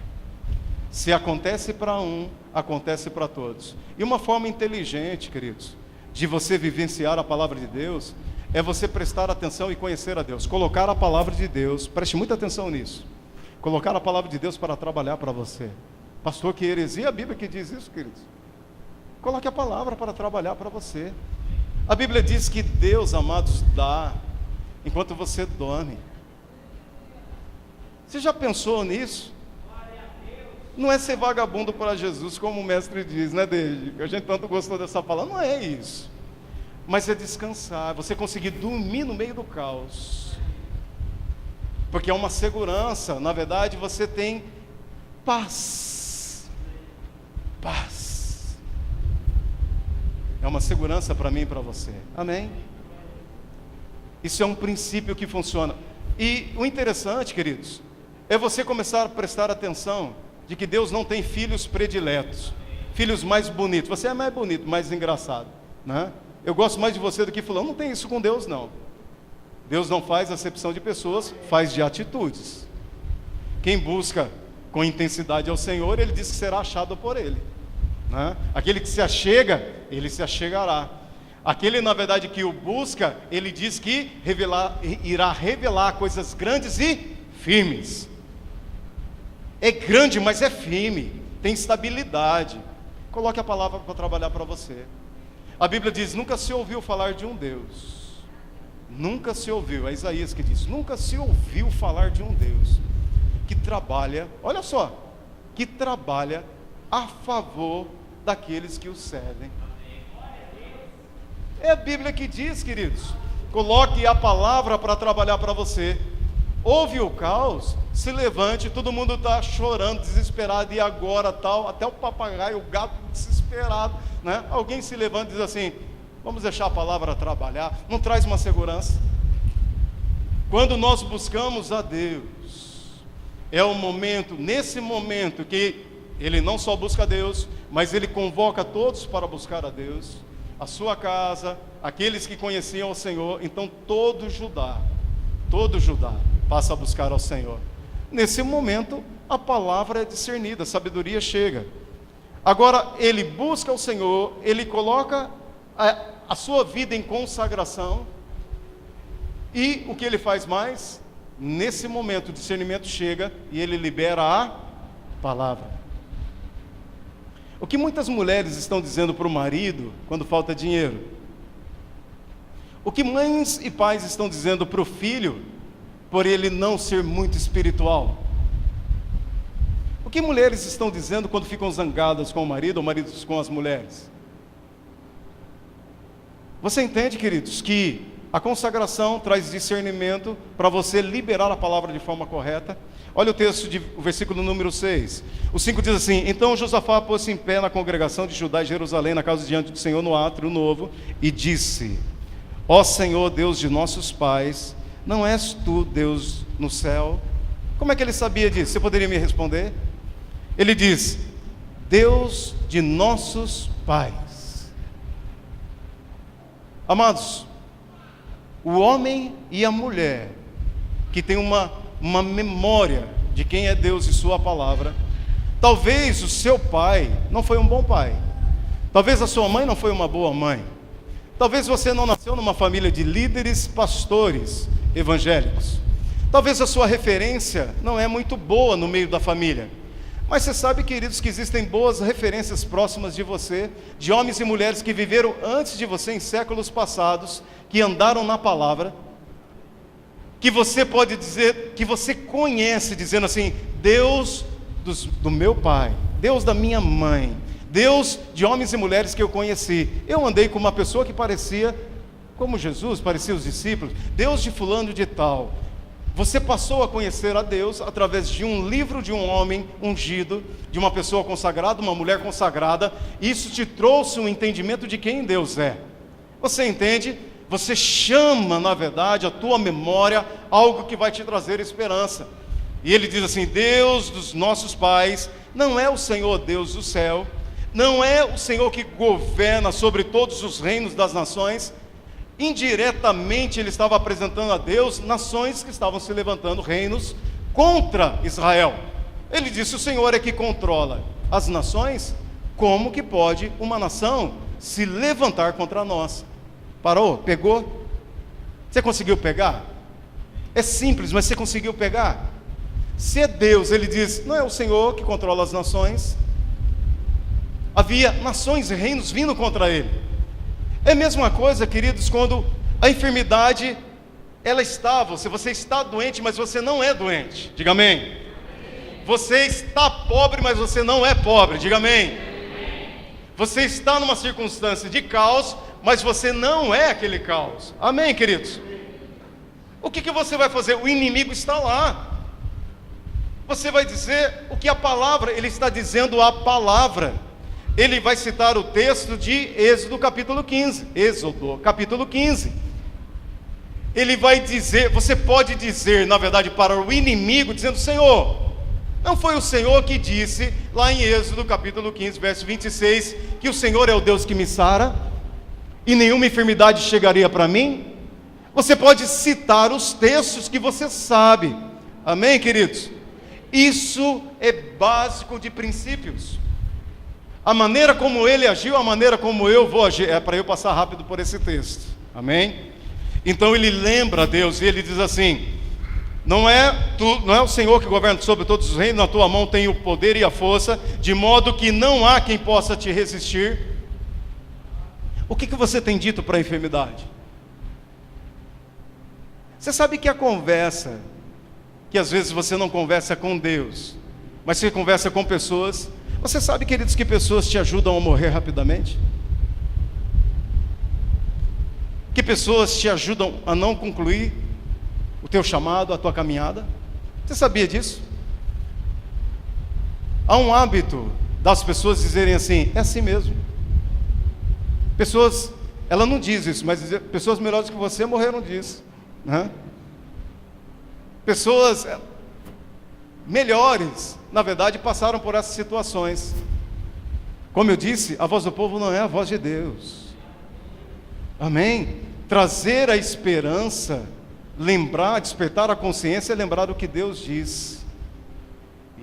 Se acontece para um, acontece para todos. E uma forma inteligente, queridos, de você vivenciar a palavra de Deus, é você prestar atenção e conhecer a Deus. Colocar a palavra de Deus, preste muita atenção nisso. Colocar a palavra de Deus para trabalhar para você. Pastor, que heresia, a Bíblia que diz isso, queridos. Coloque a palavra para trabalhar para você. A Bíblia diz que Deus, amados, dá enquanto você dorme. Você já pensou nisso? Não é ser vagabundo para Jesus, como o mestre diz, né, Deide? A gente tanto gostou dessa palavra. Não é isso. Mas é descansar, você conseguir dormir no meio do caos. Porque é uma segurança, na verdade você tem paz. Paz. É uma segurança para mim e para você. Amém? Isso é um princípio que funciona. E o interessante, queridos, é você começar a prestar atenção de que Deus não tem filhos prediletos, filhos mais bonitos. Você é mais bonito, mais engraçado, né? Eu gosto mais de você do que fulano. Não tem isso com Deus, não. Deus não faz acepção de pessoas, faz de atitudes. Quem busca com intensidade ao Senhor, Ele diz que será achado por Ele. né? Aquele que se achega, ele se achegará. Aquele, na verdade, que o busca, ele diz que irá revelar coisas grandes e firmes. É grande, mas é firme, tem estabilidade. Coloque a palavra para trabalhar para você. A Bíblia diz: nunca se ouviu falar de um Deus. Nunca se ouviu, é Isaías que diz: nunca se ouviu falar de um Deus que trabalha, olha só, que trabalha a favor daqueles que o servem. É a Bíblia que diz, queridos. Coloque a palavra para trabalhar para você. Houve o caos, se levante, todo mundo está chorando, desesperado, e agora tal, até o papagaio, o gato desesperado, né? Alguém se levanta e diz assim: vamos deixar a palavra trabalhar. Não traz uma segurança? Quando nós buscamos a Deus, é o momento, nesse momento, que ele não só busca a Deus, mas ele convoca todos para buscar a Deus, a sua casa, aqueles que conheciam o Senhor. Então todo Judá passa a buscar ao Senhor. Nesse momento, a palavra é discernida, a sabedoria chega. Agora, ele busca o Senhor, ele coloca a sua vida em consagração, e o que ele faz mais? Nesse momento, o discernimento chega e ele libera a palavra. O que muitas mulheres estão dizendo para o marido quando falta dinheiro? O que mães e pais estão dizendo para o filho por ele não ser muito espiritual? O que mulheres estão dizendo quando ficam zangadas com o marido ou maridos com as mulheres? Você entende, queridos, que a consagração traz discernimento para você liberar a palavra de forma correta? Olha o texto, o versículo número 6. O 5 diz assim: então Josafá pôs-se em pé na congregação de Judá e Jerusalém, na casa diante do Senhor, no átrio novo, e disse: ó Senhor, Deus de nossos pais, não és tu Deus no céu? Como é que ele sabia disso? Você poderia me responder? Ele diz: Deus de nossos pais. Amados, o homem e a mulher que tem uma memória de quem é Deus e sua palavra, talvez o seu pai não foi um bom pai, talvez a sua mãe não foi uma boa mãe, talvez você não nasceu numa família de líderes, pastores evangélicos, talvez a sua referência não é muito boa no meio da família. Mas você sabe, queridos, que existem boas referências próximas de você, de homens e mulheres que viveram antes de você em séculos passados, que andaram na palavra, que você pode dizer, que você conhece, dizendo assim: Deus do meu pai, Deus da minha mãe, Deus de homens e mulheres que eu conheci. Eu andei com uma pessoa que parecia como Jesus, parecia os discípulos, Deus de fulano de tal. Você passou a conhecer a Deus através de um livro de um homem ungido, de uma pessoa consagrada, uma mulher consagrada. Isso te trouxe um entendimento de quem Deus é. Você entende? Você chama, na verdade, a tua memória algo que vai te trazer esperança. E ele diz assim: Deus dos nossos pais não é o Senhor Deus do céu, não é o Senhor que governa sobre todos os reinos das nações. Indiretamente ele estava apresentando a Deus nações que estavam se levantando, reinos contra Israel. Ele disse: o Senhor é que controla as nações. Como que pode uma nação se levantar contra nós? Parou? Pegou? Você conseguiu pegar? É simples, mas você conseguiu pegar? Se é Deus, ele diz, não é o Senhor que controla as nações. Havia nações e reinos vindo contra ele. É a mesma coisa, queridos, quando a enfermidade, ela está, você está doente, mas você não é doente. Diga amém. Você está pobre, mas você não é pobre. Diga amém. Você está numa circunstância de caos, mas você não é aquele caos. Amém, queridos? O que você vai fazer? O inimigo está lá. Você vai dizer o que a palavra, ele está dizendo a palavra. Ele vai citar o texto de Êxodo capítulo 15. Êxodo capítulo 15. Ele vai dizer, você pode dizer, na verdade, para o inimigo, dizendo: Senhor, não foi o Senhor que disse, lá em Êxodo capítulo 15, verso 26, que o Senhor é o Deus que me sara, e nenhuma enfermidade chegaria para mim? Você pode citar os textos que você sabe. Amém, queridos? Isso é básico de princípios. A maneira como ele agiu, a maneira como eu vou agir. É para eu passar rápido por esse texto. Amém? Então ele lembra a Deus e ele diz assim: não é o Senhor que governa sobre todos os reinos, na tua mão tem o poder e a força, de modo que não há quem possa te resistir. O que você tem dito para a enfermidade? Você sabe que a conversa, que às vezes você não conversa com Deus, mas você conversa com pessoas. Você sabe, queridos, que pessoas te ajudam a morrer rapidamente? Que pessoas te ajudam a não concluir o teu chamado, a tua caminhada? Você sabia disso? Há um hábito das pessoas dizerem assim: é assim mesmo. Pessoas, ela não diz isso, mas pessoas melhores que você morreram disso, né? Pessoas melhores, na verdade, passaram por essas situações. Como eu disse, a voz do povo não é a voz de Deus. Amém? Trazer a esperança, lembrar, despertar a consciência é lembrar do que Deus diz.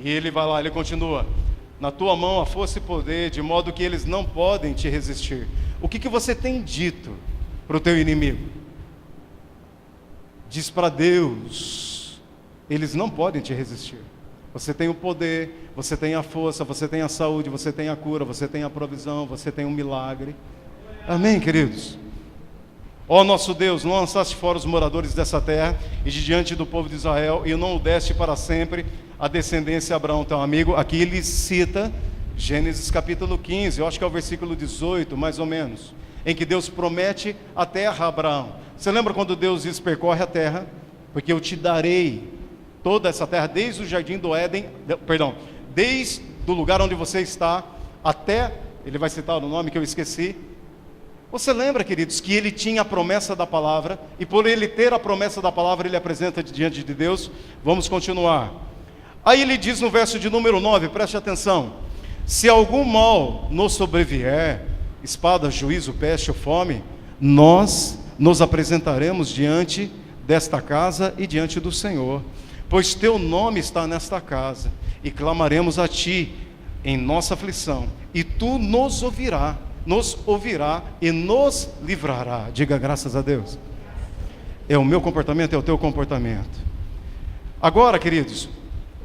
E ele vai lá, ele continua: na tua mão a força e poder, de modo que eles não podem te resistir. O que você tem dito para o teu inimigo? Diz para Deus: eles não podem te resistir. Você tem o poder, você tem a força, você tem a saúde, você tem a cura, você tem a provisão, você tem um milagre. Amém, queridos? Ó nosso Deus, não lançaste fora os moradores dessa terra e de diante do povo de Israel, e não o deste para sempre a descendência de Abraão, teu amigo. Aqui ele cita Gênesis capítulo 15, eu acho que é o versículo 18, mais ou menos, em que Deus promete a terra a Abraão. Você lembra quando Deus diz: percorre a terra, porque eu te darei toda essa terra, desde o jardim do Éden, desde o lugar onde você está, até, ele vai citar o nome que eu esqueci. Você lembra, queridos, que ele tinha a promessa da palavra, e por ele ter a promessa da palavra, ele apresenta diante de Deus. Vamos continuar. Aí ele diz no verso de número 9, preste atenção: se algum mal nos sobrevier, espada, juízo, peste ou fome, nós nos apresentaremos diante desta casa e diante do Senhor, pois teu nome está nesta casa, e clamaremos a ti em nossa aflição, e tu nos ouvirá e nos livrará. Diga graças a Deus. É o meu comportamento, é o teu comportamento. Agora, queridos,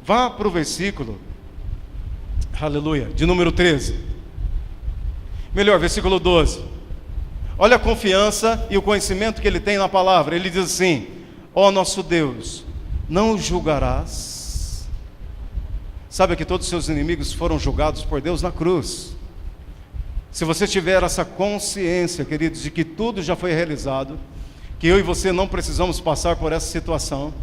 vá para o versículo, aleluia, de número 13. Melhor, versículo 12. Olha a confiança e o conhecimento que ele tem na palavra. Ele diz assim: ó nosso Deus, não julgarás. Sabe que todos os seus inimigos foram julgados por Deus na cruz. Se você tiver essa consciência, queridos, de que tudo já foi realizado, que eu e você não precisamos passar por essa situação,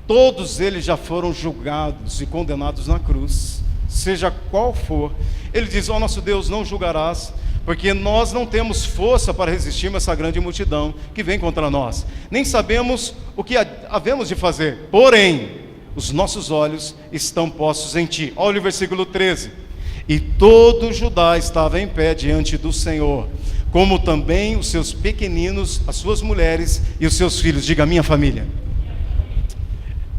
todos eles já foram julgados e condenados na cruz, seja qual for. Ele diz: ó nosso Deus, não julgarás, porque nós não temos força para resistir a essa grande multidão que vem contra nós, nem sabemos o que havemos de fazer, porém, os nossos olhos estão postos em ti. Olha o versículo 13. E todo Judá estava em pé diante do Senhor, como também os seus pequeninos, as suas mulheres e os seus filhos. Diga: minha família.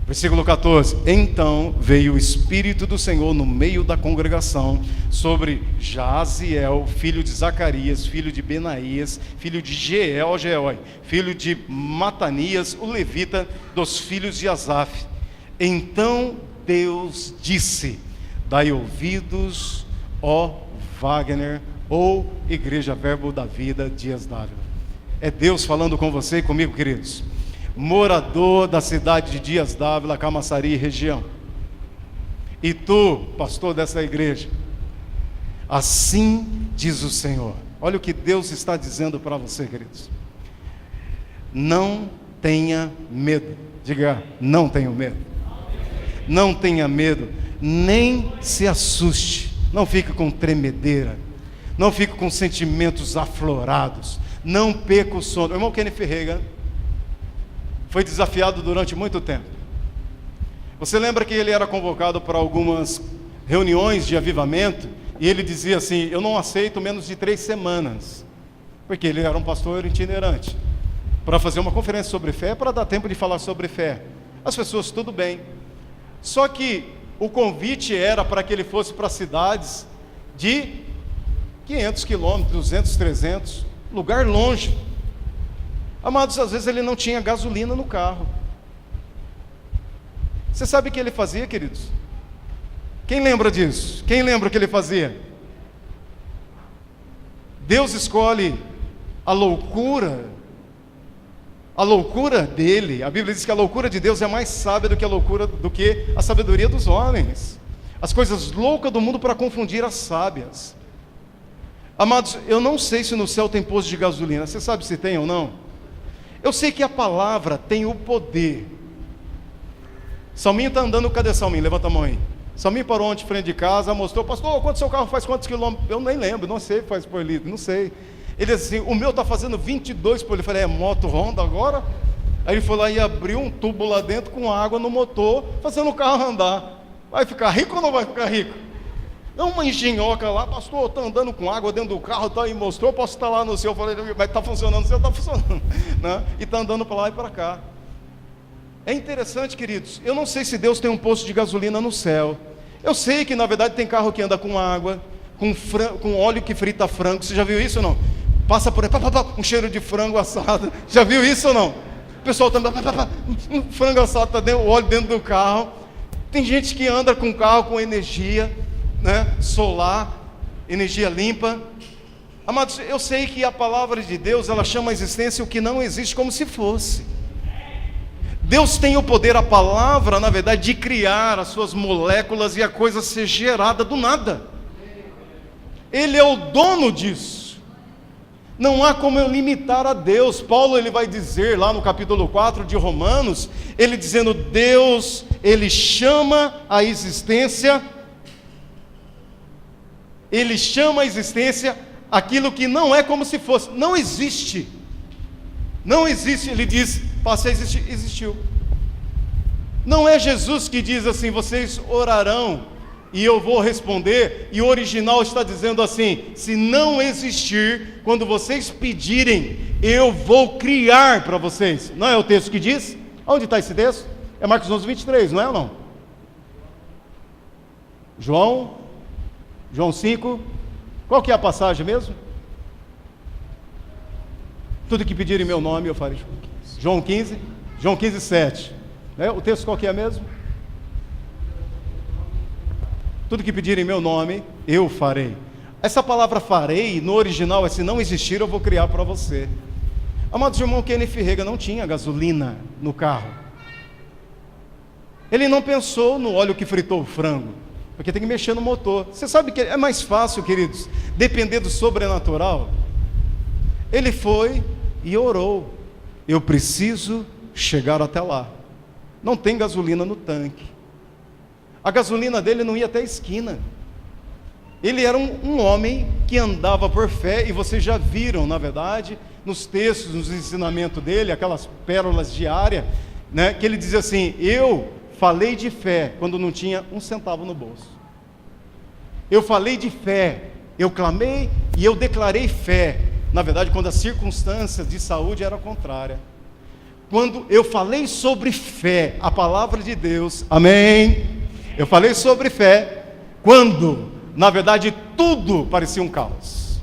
Versículo 14. Então veio o Espírito do Senhor no meio da congregação sobre Jaziel, filho de Zacarias, filho de Benaías, filho de Jeiel, filho de Matanias, o levita, dos filhos de Asaf. Então Deus disse: dai ouvidos, ó Wagner, ou Igreja Verbo da Vida, Dias Dávila. É Deus falando com você e comigo, queridos. Morador da cidade de Dias Dávila, Camaçari e região. E tu, pastor dessa igreja, assim diz o Senhor. Olha o que Deus está dizendo para você, queridos. Não tenha medo. Diga: não tenho medo. Não tenha medo, nem se assuste. Não fique com tremedeira. Não fique com sentimentos aflorados. Não perca o sono. O irmão Kenneth Reagan foi desafiado durante muito tempo. Você lembra que ele era convocado para algumas reuniões de avivamento, e ele dizia assim: eu não aceito menos de 3 semanas, porque ele era um pastor itinerante, para fazer uma conferência sobre fé, para dar tempo de falar sobre fé. As pessoas, tudo bem. Só que o convite era para que ele fosse para cidades de 500 quilômetros, 200, 300, lugar longe. Amados, às vezes ele não tinha gasolina no carro. Você sabe o que ele fazia, queridos? Quem lembra disso? Quem lembra o que ele fazia? Deus escolhe a loucura dele. A Bíblia diz que a loucura de Deus é mais sábia do que a sabedoria dos homens. As coisas loucas do mundo para confundir as sábias. Amados, eu não sei se no céu tem posto de gasolina. Você sabe se tem ou não? Eu sei que a palavra tem o poder. Salminho está andando, cadê Salminho? Levanta a mão aí. Salminho parou ontem frente de casa, mostrou, pastor, quanto seu carro faz, quantos quilômetros? Eu nem lembro, não sei, faz por litro, não sei. Ele disse assim, o meu está fazendo 22 por litro. Eu falei, é moto Honda agora? Aí ele foi lá e abriu um tubo lá dentro com água no motor, fazendo o carro andar. Vai ficar rico ou não vai ficar rico? É uma engenhoca lá, pastor, está andando com água dentro do carro, tá, e mostrou, posso estar lá no seu. Eu falei, mas está funcionando, o seu está funcionando, né? E está andando para lá e para cá. É interessante, queridos, eu não sei se Deus tem um posto de gasolina no céu. Eu sei que na verdade tem carro que anda com água, com óleo que frita frango. Você já viu isso ou não? Passa por aí, um cheiro de frango assado. Já viu isso ou não? O pessoal está um frango assado, está o óleo dentro do carro. Tem gente que anda com carro com energia, né, solar, energia limpa. Amados, eu sei que a palavra de Deus, ela chama a existência o que não existe como se fosse. Deus tem o poder, a palavra, na verdade, de criar as suas moléculas e a coisa ser gerada do nada. Ele é o dono disso. Não há como eu limitar a Deus. Paulo, ele vai dizer lá no capítulo 4 de Romanos, ele dizendo, Deus, ele chama a existência aquilo que não é como se fosse. Não existe. Não existe, ele diz, passa a existir, existiu. Não é Jesus que diz assim, vocês orarão e eu vou responder, e o original está dizendo assim, se não existir, quando vocês pedirem, eu vou criar para vocês. Não é o texto que diz? Onde está esse texto? É Marcos 11, 23, não é ou não? João 5, qual que é a passagem mesmo? Tudo que pedirem em meu nome eu farei. João 15, 7. O texto qual que é mesmo? Tudo que pedirem em meu nome eu farei. Essa palavra farei, no original é se não existir eu vou criar para você. Amados irmãos, Kenneth Rega não tinha gasolina no carro. Ele não pensou no óleo que fritou o frango, porque tem que mexer no motor. Você sabe que é mais fácil, queridos, depender do sobrenatural. Ele foi e orou, eu preciso chegar até lá. Não tem gasolina no tanque. A gasolina dele não ia até a esquina. Ele era um homem que andava por fé, e vocês já viram, na verdade, nos textos, nos ensinamentos dele, aquelas pérolas diárias, né, que ele dizia assim, eu falei de fé quando não tinha um centavo no bolso. Eu falei de fé, eu clamei e eu declarei fé. Na verdade, quando as circunstâncias de saúde eram contrárias. Quando eu falei sobre fé, a palavra de Deus, amém? Eu falei sobre fé, quando, na verdade, tudo parecia um caos.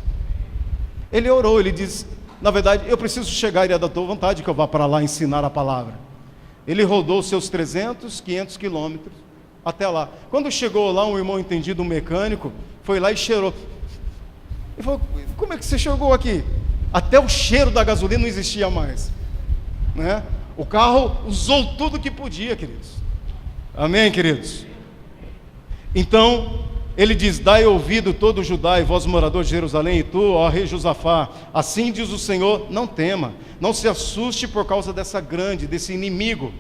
Ele orou, ele diz, na verdade, eu preciso chegar, e é da tua vontade que eu vá para lá ensinar a palavra. Ele rodou seus 300, 500 quilômetros até lá. Quando chegou lá, um irmão entendido, um mecânico, foi lá e cheirou. Ele falou, como é que você chegou aqui? Até o cheiro da gasolina não existia mais, né? O carro usou tudo que podia, queridos. Amém, queridos? Então, ele diz, dai ouvido todo Judá e vós moradores de Jerusalém, e tu, ó rei Josafá, assim diz o Senhor, não tema, não se assuste por causa desse inimigo,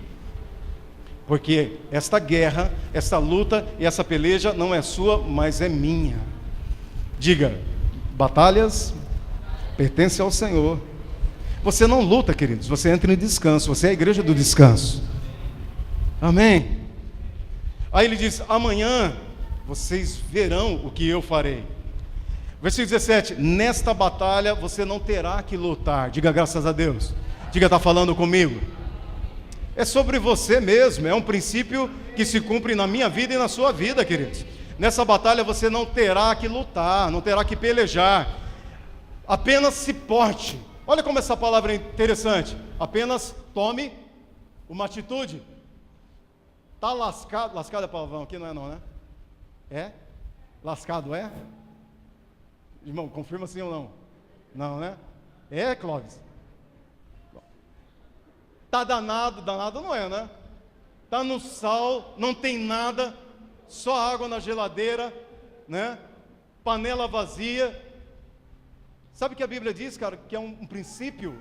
porque esta guerra, esta luta e essa peleja não é sua, mas é minha. Diga, batalhas pertencem ao Senhor. Você não luta, queridos, você entra em descanso, você é a igreja do descanso. Amém? Aí ele diz, amanhã vocês verão o que eu farei. Versículo 17, nesta batalha você não terá que lutar. Diga graças a Deus. Diga, está falando comigo. É sobre você mesmo, é um princípio que se cumpre na minha vida e na sua vida, queridos. Nessa batalha você não terá que lutar, não terá que pelejar. Apenas se porte. Olha como essa palavra é interessante. Apenas tome uma atitude. Está lascado? Lascado é palavrão aqui, não é não, né? É? Lascado é? Irmão, confirma sim ou não? Não, né? É, Clóvis? Está danado, danado não é, né? Está no sal, não tem nada, só água na geladeira, né? Panela vazia. Sabe o que a Bíblia diz, cara? Que é um princípio.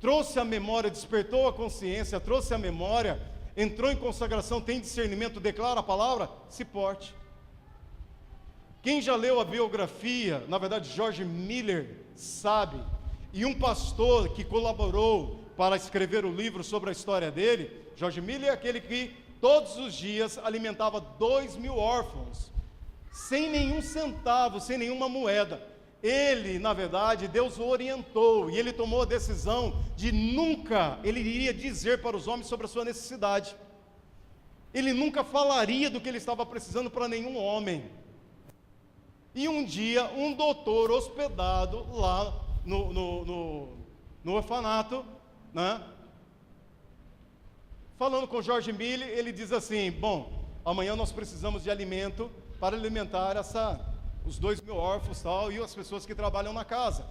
Trouxe a memória, despertou a consciência, trouxe a memória, entrou em consagração, tem discernimento, declara a palavra, se porte. Quem já leu a biografia, na verdade, George Miller, sabe, e um pastor que colaborou para escrever o livro sobre a história dele, George Miller é aquele que todos os dias alimentava 2.000 órfãos, sem nenhum centavo, sem nenhuma moeda. Ele, na verdade, Deus o orientou, e ele tomou a decisão de nunca, ele iria dizer para os homens sobre a sua necessidade. Ele nunca falaria do que ele estava precisando para nenhum homem. E um dia, um doutor hospedado lá no orfanato, né, falando com George Miller, ele diz assim: bom, amanhã nós precisamos de alimento para alimentar os 2.000 órfãos tal, e as pessoas que trabalham na casa,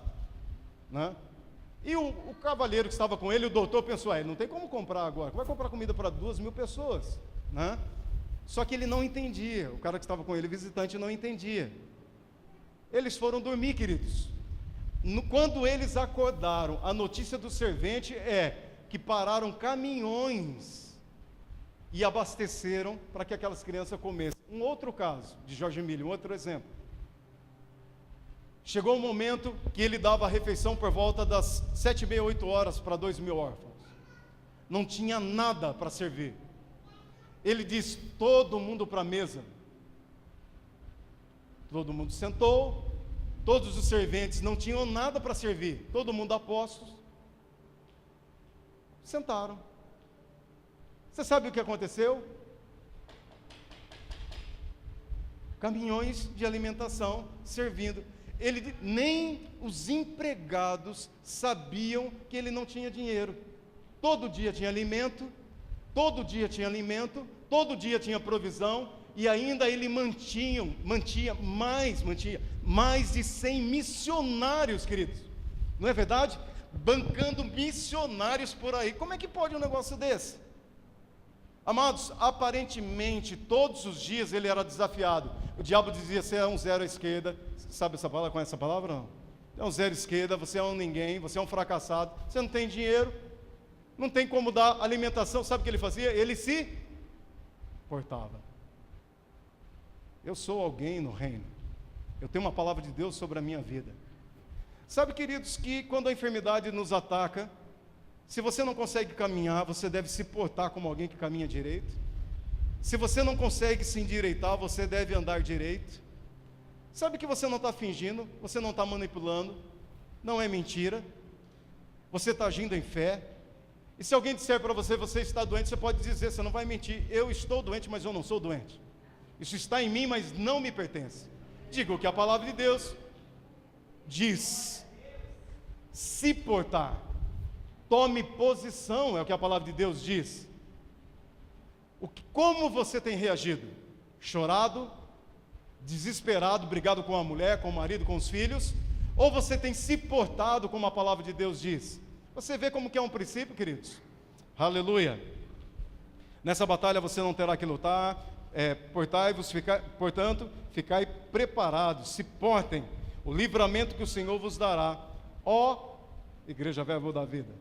né? E o cavalheiro que estava com ele, o doutor, pensou: não tem como comprar agora, como vai comprar comida para 2.000 pessoas, né? Só que ele não entendia, o cara que estava com ele, visitante, não entendia. Eles foram dormir, queridos. Quando eles acordaram, a notícia do servente é que pararam caminhões e abasteceram para que aquelas crianças comessem. Um outro caso de George Miller, um outro exemplo. Chegou um momento que ele dava a refeição por volta das 7h30, 8 horas para 2.000 órfãos. Não tinha nada para servir. Ele diz: todo mundo para a mesa. Todo mundo sentou, todos os serventes não tinham nada para servir, todo mundo a postos, sentaram. Você sabe o que aconteceu? Caminhões de alimentação servindo. Nem os empregados sabiam que ele não tinha dinheiro. Todo dia tinha alimento, todo dia tinha alimento, todo dia tinha provisão, e ainda ele mantinha mais de 100 missionários, queridos. Não é verdade? Bancando missionários por aí. Como é que pode um negócio desse? Amados, aparentemente, todos os dias ele era desafiado. O diabo dizia: você é um zero à esquerda. Sabe essa palavra? Conhece essa palavra? Não. É um zero à esquerda, você é um ninguém, você é um fracassado, você não tem dinheiro, não tem como dar alimentação. Sabe o que ele fazia? Ele se portava. Eu sou alguém no reino. Eu tenho uma palavra de Deus sobre a minha vida. Sabe, queridos, que quando a enfermidade nos ataca, se você não consegue caminhar, você deve se portar como alguém que caminha direito. Se você não consegue se endireitar, você deve andar direito. Sabe que você não está fingindo, você não está manipulando, não é mentira. Você está agindo em fé. E se alguém disser para você: você está doente, você pode dizer, você não vai mentir: eu estou doente, mas eu não sou doente. Isso está em mim, mas não me pertence. Diga o que a palavra de Deus diz. Se portar. Tome posição, é o que a palavra de Deus diz. Como você tem reagido? Chorado, desesperado, brigado com a mulher, com o marido, com os filhos? Ou você tem se portado como a palavra de Deus diz? Você vê como que é um princípio, queridos? Aleluia. Nessa batalha você não terá que lutar. Portai-vos, portanto, ficai preparados, se portem, o livramento que o Senhor vos dará, ó Igreja Verbo da Vida.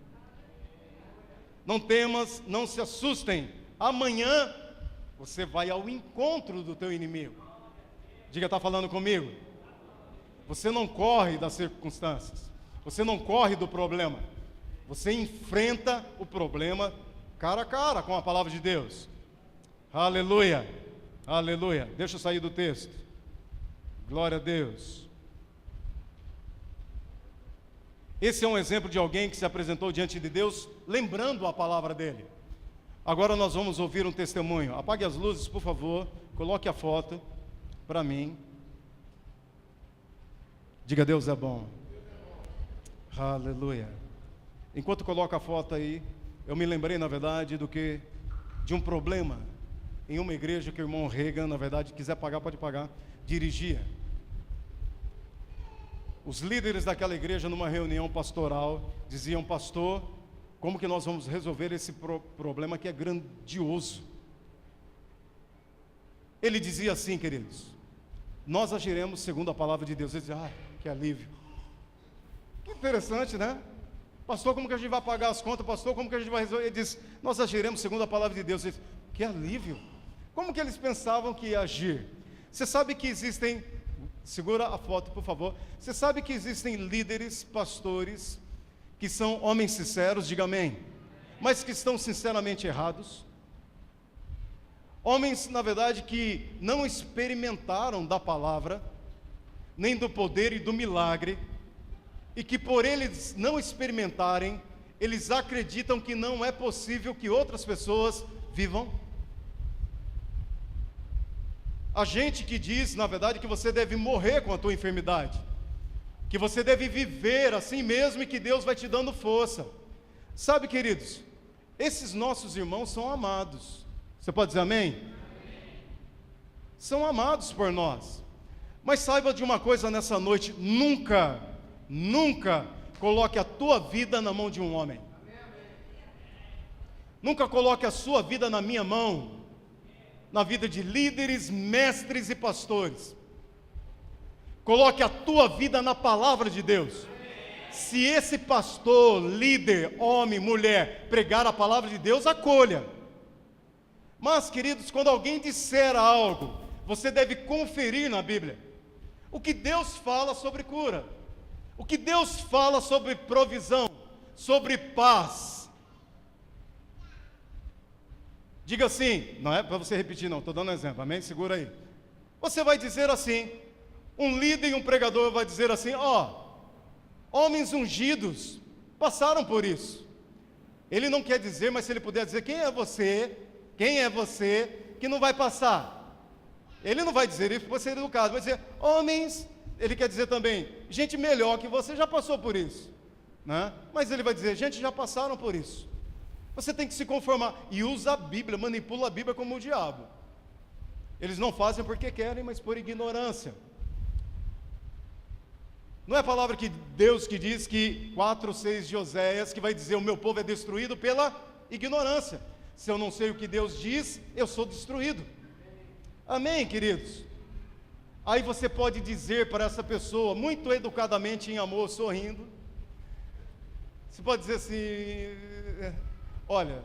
Não temas, não se assustem, amanhã você vai ao encontro do teu inimigo. Diga: está falando comigo? Você não corre das circunstâncias, você não corre do problema, você enfrenta o problema cara a cara com a palavra de Deus. Aleluia, aleluia. Deixa eu sair do texto. Glória a Deus. Esse é um exemplo de alguém que se apresentou diante de Deus lembrando a palavra dele. Agora nós vamos ouvir um testemunho. Apague as luzes, por favor. Coloque a foto para mim. Diga, Deus é bom. Aleluia. Enquanto coloca a foto aí, eu me lembrei, na verdade, de um problema em uma igreja que o irmão Reagan, na verdade, quiser pagar, pode pagar, dirigia. Os líderes daquela igreja, numa reunião pastoral, diziam: pastor, como que nós vamos resolver esse problema que é grandioso? Ele dizia assim, queridos: nós agiremos segundo a palavra de Deus. Ele dizia: que alívio. Que interessante, né? Pastor, como que a gente vai pagar as contas? Pastor, como que a gente vai resolver? Ele diz: nós agiremos segundo a palavra de Deus. Ele diz: que alívio. Como que eles pensavam que ia agir? Você sabe que existem, segura a foto, por favor. Você sabe que existem líderes, pastores, que são homens sinceros, diga amém, mas que estão sinceramente errados. Homens, na verdade, que não experimentaram da palavra, nem do poder e do milagre, e que por eles não experimentarem, eles acreditam que não é possível que outras pessoas vivam. A gente que diz, na verdade, que você deve morrer com a tua enfermidade, que você deve viver assim mesmo e que Deus vai te dando força. Sabe, queridos, esses nossos irmãos são amados. Você pode dizer amém? Amém. São amados por nós. Mas saiba de uma coisa nessa noite: nunca coloque a tua vida na mão de um homem. Nunca coloque a sua vida na minha mão, na vida de líderes, mestres e pastores. Coloque a tua vida na palavra de Deus. Se esse pastor, líder, homem, mulher, pregar a palavra de Deus, acolha. Mas, queridos, quando alguém disser algo, você deve conferir na Bíblia o que Deus fala sobre cura, o que Deus fala sobre provisão, sobre paz. Diga assim, não é para você repetir não, estou dando um exemplo, amém? Segura aí. Você vai dizer assim, um líder e um pregador vai dizer assim: homens ungidos passaram por isso. Ele não quer dizer, mas se ele puder dizer: quem é você que não vai passar? Ele não vai dizer isso para ser educado, vai dizer homens. Ele quer dizer também gente melhor que você já passou por isso, né? Mas ele vai dizer: gente, já passaram por isso. Você tem que se conformar. E usa a Bíblia, manipula a Bíblia como o diabo. Eles não fazem porque querem, mas por ignorância. Não é a palavra de Deus que diz que 4:6 de Oséias, que vai dizer: o meu povo é destruído pela ignorância. Se eu não sei o que Deus diz, eu sou destruído. Amém, queridos? Aí você pode dizer para essa pessoa, muito educadamente, em amor, sorrindo, você pode dizer assim: olha,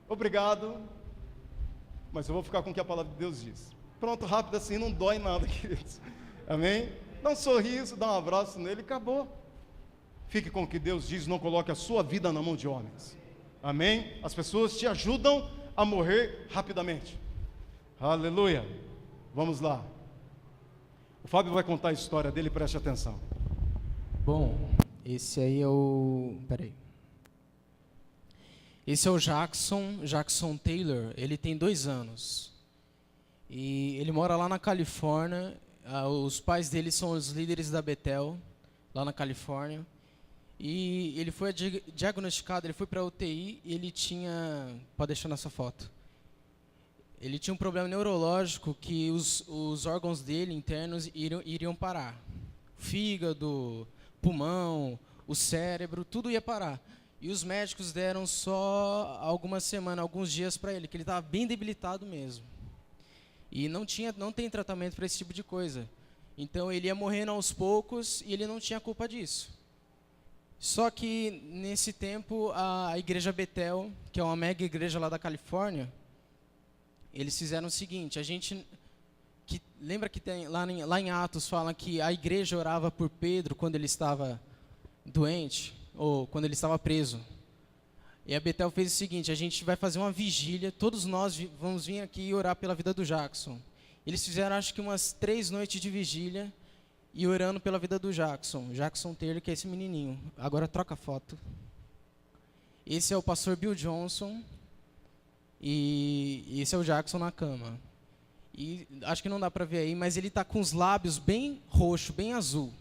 obrigado, mas eu vou ficar com o que a palavra de Deus diz. Pronto, rápido assim, não dói nada, queridos. Amém? Dá um sorriso, dá um abraço nele, acabou. Fique com o que Deus diz, não coloque a sua vida na mão de homens. Amém? As pessoas te ajudam a morrer rapidamente. Aleluia. Vamos lá. O Fábio vai contar a história dele, preste atenção. Bom, esse aí é o... Peraí. Esse é o Jackson Taylor. Ele tem 2 anos. E ele mora lá na Califórnia. Os pais dele são os líderes da Bethel, lá na Califórnia. E ele foi diagnosticado, ele foi para a UTI e ele tinha... Pode deixar nessa foto. Ele tinha um problema neurológico que os órgãos dele internos iriam parar. Fígado, pulmão, o cérebro, tudo ia parar. E os médicos deram só algumas semanas, alguns dias para ele, que ele estava bem debilitado mesmo. E não tem tratamento para esse tipo de coisa. Então ele ia morrendo aos poucos e ele não tinha culpa disso. Só que nesse tempo a igreja Bethel, que é uma mega igreja lá da Califórnia, eles fizeram o seguinte: lembra que tem, lá em Atos fala que a igreja orava por Pedro quando ele estava doente, ou quando ele estava preso. E a Bethel fez o seguinte: a gente vai fazer uma vigília, todos nós vamos vir aqui orar pela vida do Jackson. Eles fizeram acho que umas 3 noites de vigília, e orando pela vida do Jackson Taylor, que é esse menininho. Agora troca a foto. Esse é o pastor Bill Johnson, E esse é o Jackson na cama. E acho que não dá para ver aí, mas ele está com os lábios bem roxo, bem azul.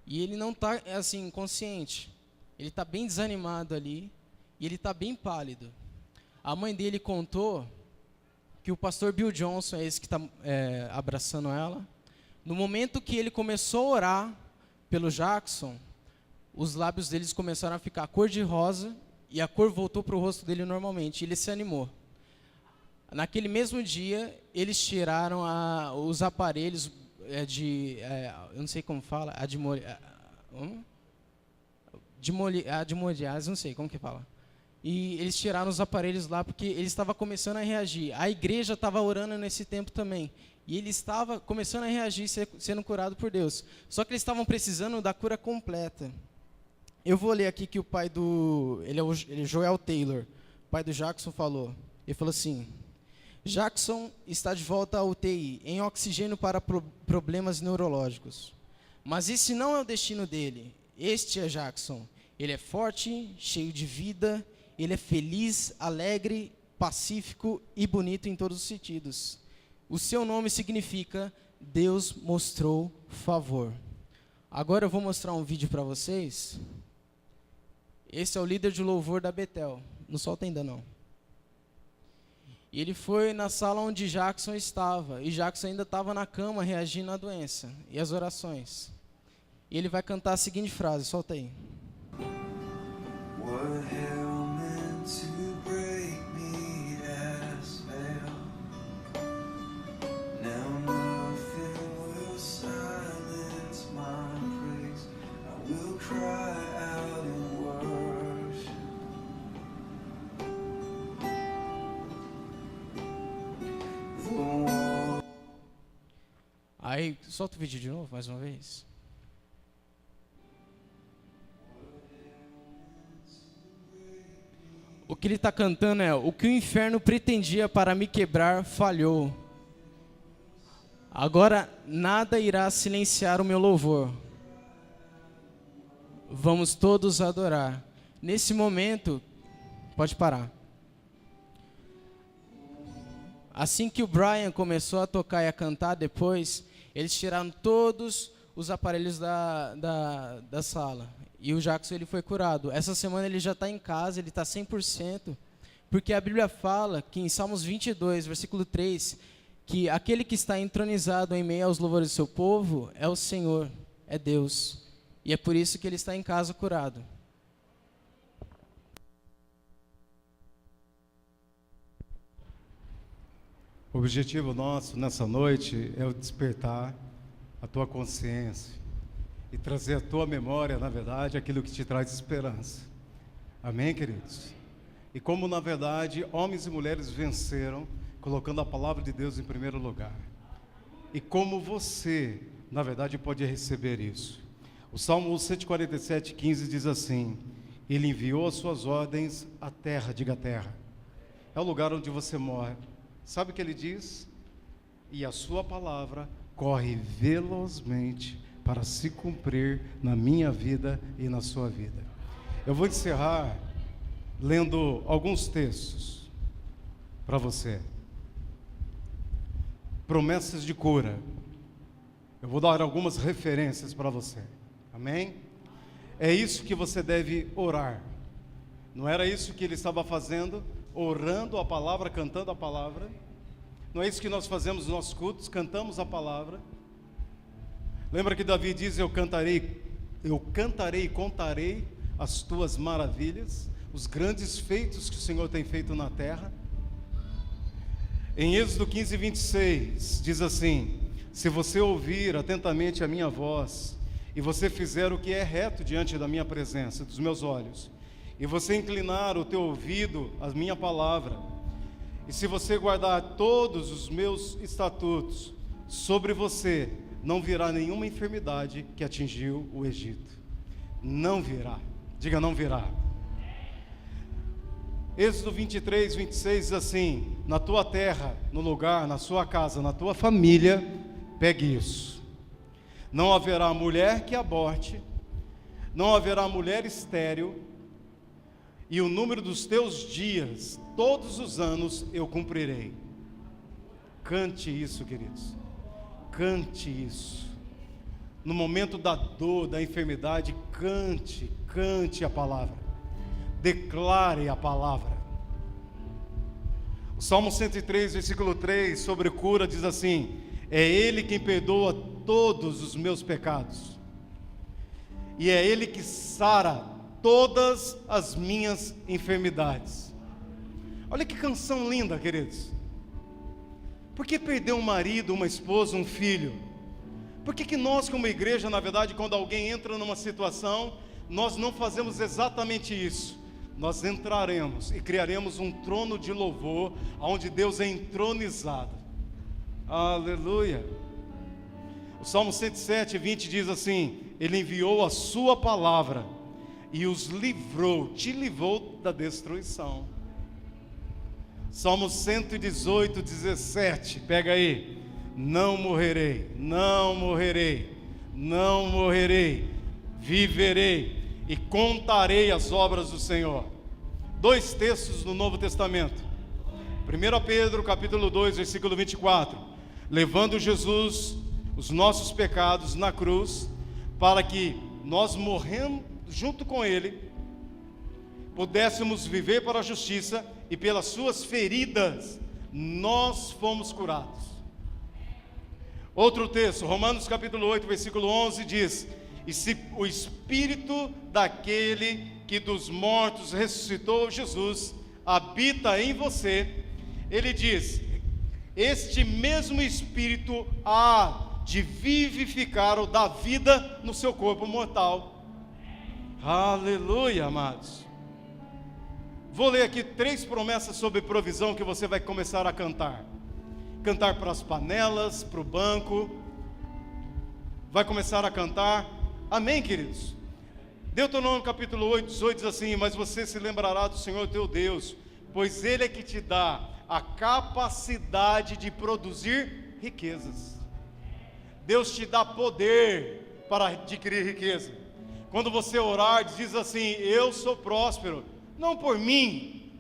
E ele não está assim consciente. Ele está bem desanimado ali e ele está bem pálido. A mãe dele contou que o pastor Bill Johnson é esse que está abraçando ela. No momento que ele começou a orar pelo Jackson, os lábios deles começaram a ficar cor de rosa e a cor voltou para o rosto dele normalmente. Ele se animou. Naquele mesmo dia, eles tiraram os aparelhos eu não sei como fala, admodiase, não sei como que fala. E eles tiraram os aparelhos lá porque ele estava começando a reagir. A igreja estava orando nesse tempo também. E ele estava começando a reagir, sendo curado por Deus. Só que eles estavam precisando da cura completa. Eu vou ler aqui que o pai ele é Joel Taylor, pai do Jackson, falou. Ele falou assim: Jackson está de volta à UTI, em oxigênio para problemas neurológicos. Mas esse não é o destino dele. Este é Jackson. Ele é forte, cheio de vida, ele é feliz, alegre, pacífico e bonito em todos os sentidos. O seu nome significa Deus mostrou favor. Agora eu vou mostrar um vídeo para vocês. Esse é o líder de louvor da Betel. Não solta ainda não. E ele foi na sala onde Jackson estava. E Jackson ainda estava na cama reagindo à doença e às orações. E ele vai cantar a seguinte frase, solta aí. What hell meant to break me has failed. Now nothing will silence my praise. I will cry out in worship. Aí, solta o vídeo de novo, mais uma vez. O que ele está cantando é: o que o inferno pretendia para me quebrar, falhou. Agora nada irá silenciar o meu louvor. Vamos todos adorar. Nesse momento, pode parar. Assim que o Brian começou a tocar e a cantar depois, eles tiraram todos os aparelhos da sala. E o Jackson ele foi curado. Essa semana ele já está em casa, ele está 100%. Porque a Bíblia fala que em Salmos 22, versículo 3, que aquele que está entronizado em meio aos louvores do seu povo é o Senhor, é Deus. E é por isso que ele está em casa curado. O objetivo nosso nessa noite é o despertar a tua consciência e trazer à tua memória, na verdade, aquilo que te traz esperança. Amém, queridos? E como, na verdade, homens e mulheres venceram, colocando a palavra de Deus em primeiro lugar. E como você, na verdade, pode receber isso. O Salmo 147:15 diz assim: Ele enviou as suas ordens à terra, diga terra. É o lugar onde você mora. Sabe o que ele diz? E a sua palavra corre velozmente para se cumprir na minha vida e na sua vida. Eu vou encerrar lendo alguns textos para você. Promessas de cura. Eu vou dar algumas referências para você. Amém? É isso que você deve orar. Não era isso que ele estava fazendo? Orando a palavra, cantando a palavra. Não é isso que nós fazemos nos nossos cultos? Cantamos a palavra. Lembra que Davi diz: eu cantarei e contarei as tuas maravilhas, os grandes feitos que o Senhor tem feito na terra. Em Êxodo 15:26 diz assim: se você ouvir atentamente a minha voz e você fizer o que é reto diante da minha presença, dos meus olhos, e você inclinar o teu ouvido à minha palavra, e se você guardar todos os meus estatutos, sobre você não virá nenhuma enfermidade que atingiu o Egito. Não virá. Diga, não virá. Êxodo 23:26 diz assim: na tua terra, no lugar, na sua casa, na tua família, pegue isso. Não haverá mulher que aborte, não haverá mulher estéril, e o número dos teus dias, todos os anos eu cumprirei. Cante isso, queridos. Cante isso. No momento da dor, da enfermidade, cante a palavra. Declare a palavra. O Salmo 103, versículo 3, sobre cura, diz assim: é Ele quem perdoa todos os meus pecados, e é Ele que sara todas as minhas enfermidades. Olha que canção linda, queridos. Por que perder um marido, uma esposa, um filho? Por que nós, como igreja, na verdade, quando alguém entra numa situação, nós não fazemos exatamente isso? Nós entraremos e criaremos um trono de louvor, onde Deus é entronizado. Aleluia. O Salmo 107, 20 diz assim: Ele enviou a sua palavra e os livrou, te livrou da destruição. Salmo 118, 17, pega aí: não morrerei, não morrerei, não morrerei, viverei e contarei as obras do Senhor. Dois textos no Novo Testamento. 1 Pedro capítulo 2, versículo 24: levando Jesus os nossos pecados na cruz, para que nós, morrendo junto com Ele, pudéssemos viver para a justiça, e pelas suas feridas nós fomos curados. Outro texto, Romanos capítulo 8, versículo 11 diz: e se o Espírito daquele que dos mortos ressuscitou Jesus habita em você, ele diz: este mesmo Espírito há de vivificar ou dar vida no seu corpo mortal. Aleluia, amados. Vou ler aqui 3 promessas sobre provisão que você vai começar a cantar. Cantar para as panelas, para o banco. Vai começar a cantar. Amém, queridos? Deuteronômio capítulo 8, 18 diz assim: mas você se lembrará do Senhor teu Deus, pois Ele é que te dá a capacidade de produzir riquezas. Deus te dá poder para adquirir riqueza. Quando você orar, diz assim: eu sou próspero, não por mim,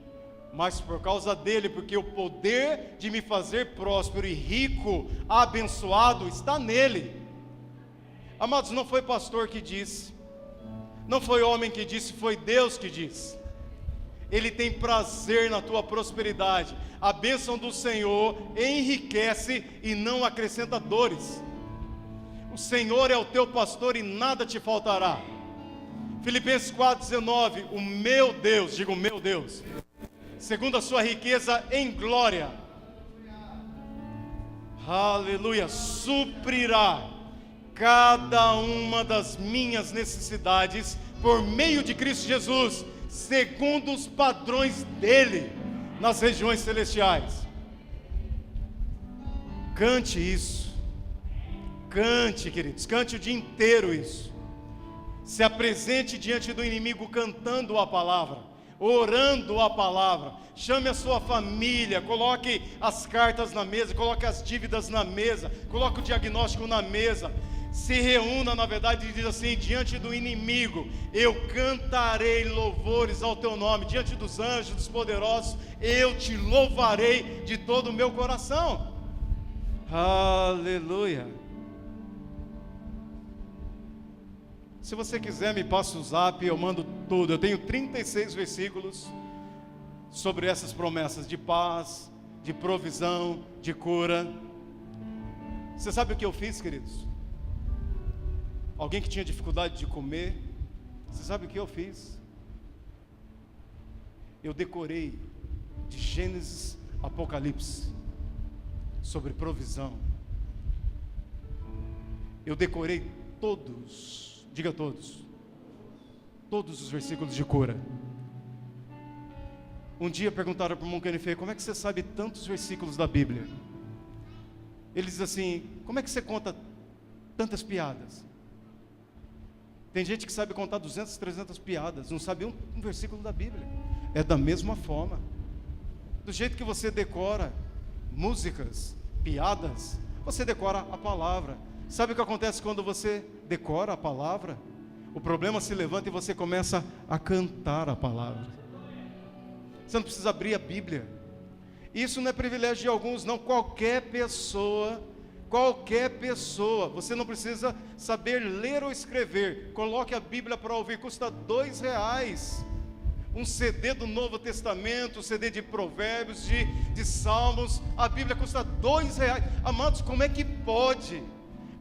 mas por causa dele, porque o poder de me fazer próspero e rico, abençoado, está nele. Amados, não foi pastor que disse, não foi homem que disse, foi Deus que disse. Ele tem prazer na tua prosperidade. A bênção do Senhor enriquece e não acrescenta dores. O Senhor é o teu pastor e nada te faltará. Filipenses 4,19: o meu Deus, diga o meu Deus, segundo a sua riqueza em glória, aleluia, suprirá cada uma das minhas necessidades por meio de Cristo Jesus, segundo os padrões dele nas regiões celestiais. Cante isso, cante, queridos, cante o dia inteiro isso. Se apresente diante do inimigo cantando a palavra, orando a palavra. Chame a sua família, coloque as cartas na mesa, coloque as dívidas na mesa, coloque o diagnóstico na mesa. Se reúna, na verdade, e diz assim: diante do inimigo, eu cantarei louvores ao teu nome. Diante dos anjos, dos poderosos, eu te louvarei de todo o meu coração. Aleluia. Se você quiser, me passa o zap, eu mando tudo. Eu tenho 36 versículos sobre essas promessas de paz, de provisão, de cura. Você sabe o que eu fiz, queridos? Alguém que tinha dificuldade de comer, você sabe o que eu fiz? Eu decorei de Gênesis a Apocalipse sobre provisão. Eu decorei todos, diga todos os versículos de cura. Um dia perguntaram para o irmão Kenifei: como é que você sabe tantos versículos da Bíblia? Ele diz assim: como é que você conta tantas piadas? Tem gente que sabe contar 200, 300 piadas, não sabe um versículo da Bíblia. É da mesma forma. Do jeito que você decora músicas, piadas, você decora a palavra. Sabe o que acontece quando você decora a palavra? O problema se levanta e você começa a cantar a palavra. Você não precisa abrir a Bíblia. Isso não é privilégio de alguns, não. Qualquer pessoa, você não precisa saber ler ou escrever. Coloque a Bíblia para ouvir, custa R$2. Um CD do Novo Testamento, um CD de Provérbios, de Salmos, a Bíblia custa R$2. Amados, como é que pode?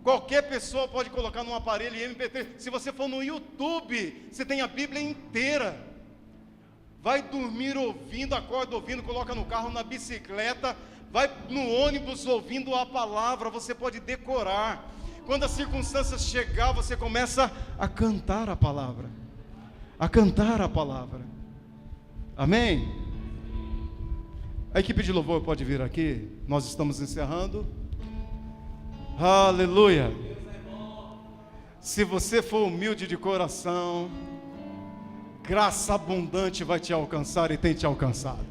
Qualquer pessoa pode colocar num aparelho MP3. Se você for no YouTube, você tem a Bíblia inteira. Vai dormir ouvindo, acorda ouvindo, coloca no carro, na bicicleta, vai no ônibus ouvindo a palavra, você pode decorar. Quando as circunstâncias chegar, você começa a cantar a palavra. A cantar a palavra. Amém? A equipe de louvor pode vir aqui. Nós estamos encerrando. Aleluia. Se você for humilde de coração, graça abundante vai te alcançar e tem te alcançado.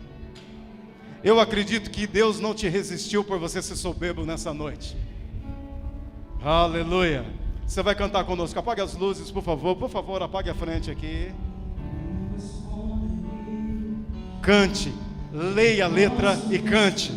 Eu acredito que Deus não te resistiu por você ser soberbo nessa noite. Aleluia. Você vai cantar conosco. Apague as luzes, por favor. Por favor, apague a frente aqui. Cante, leia a letra e cante.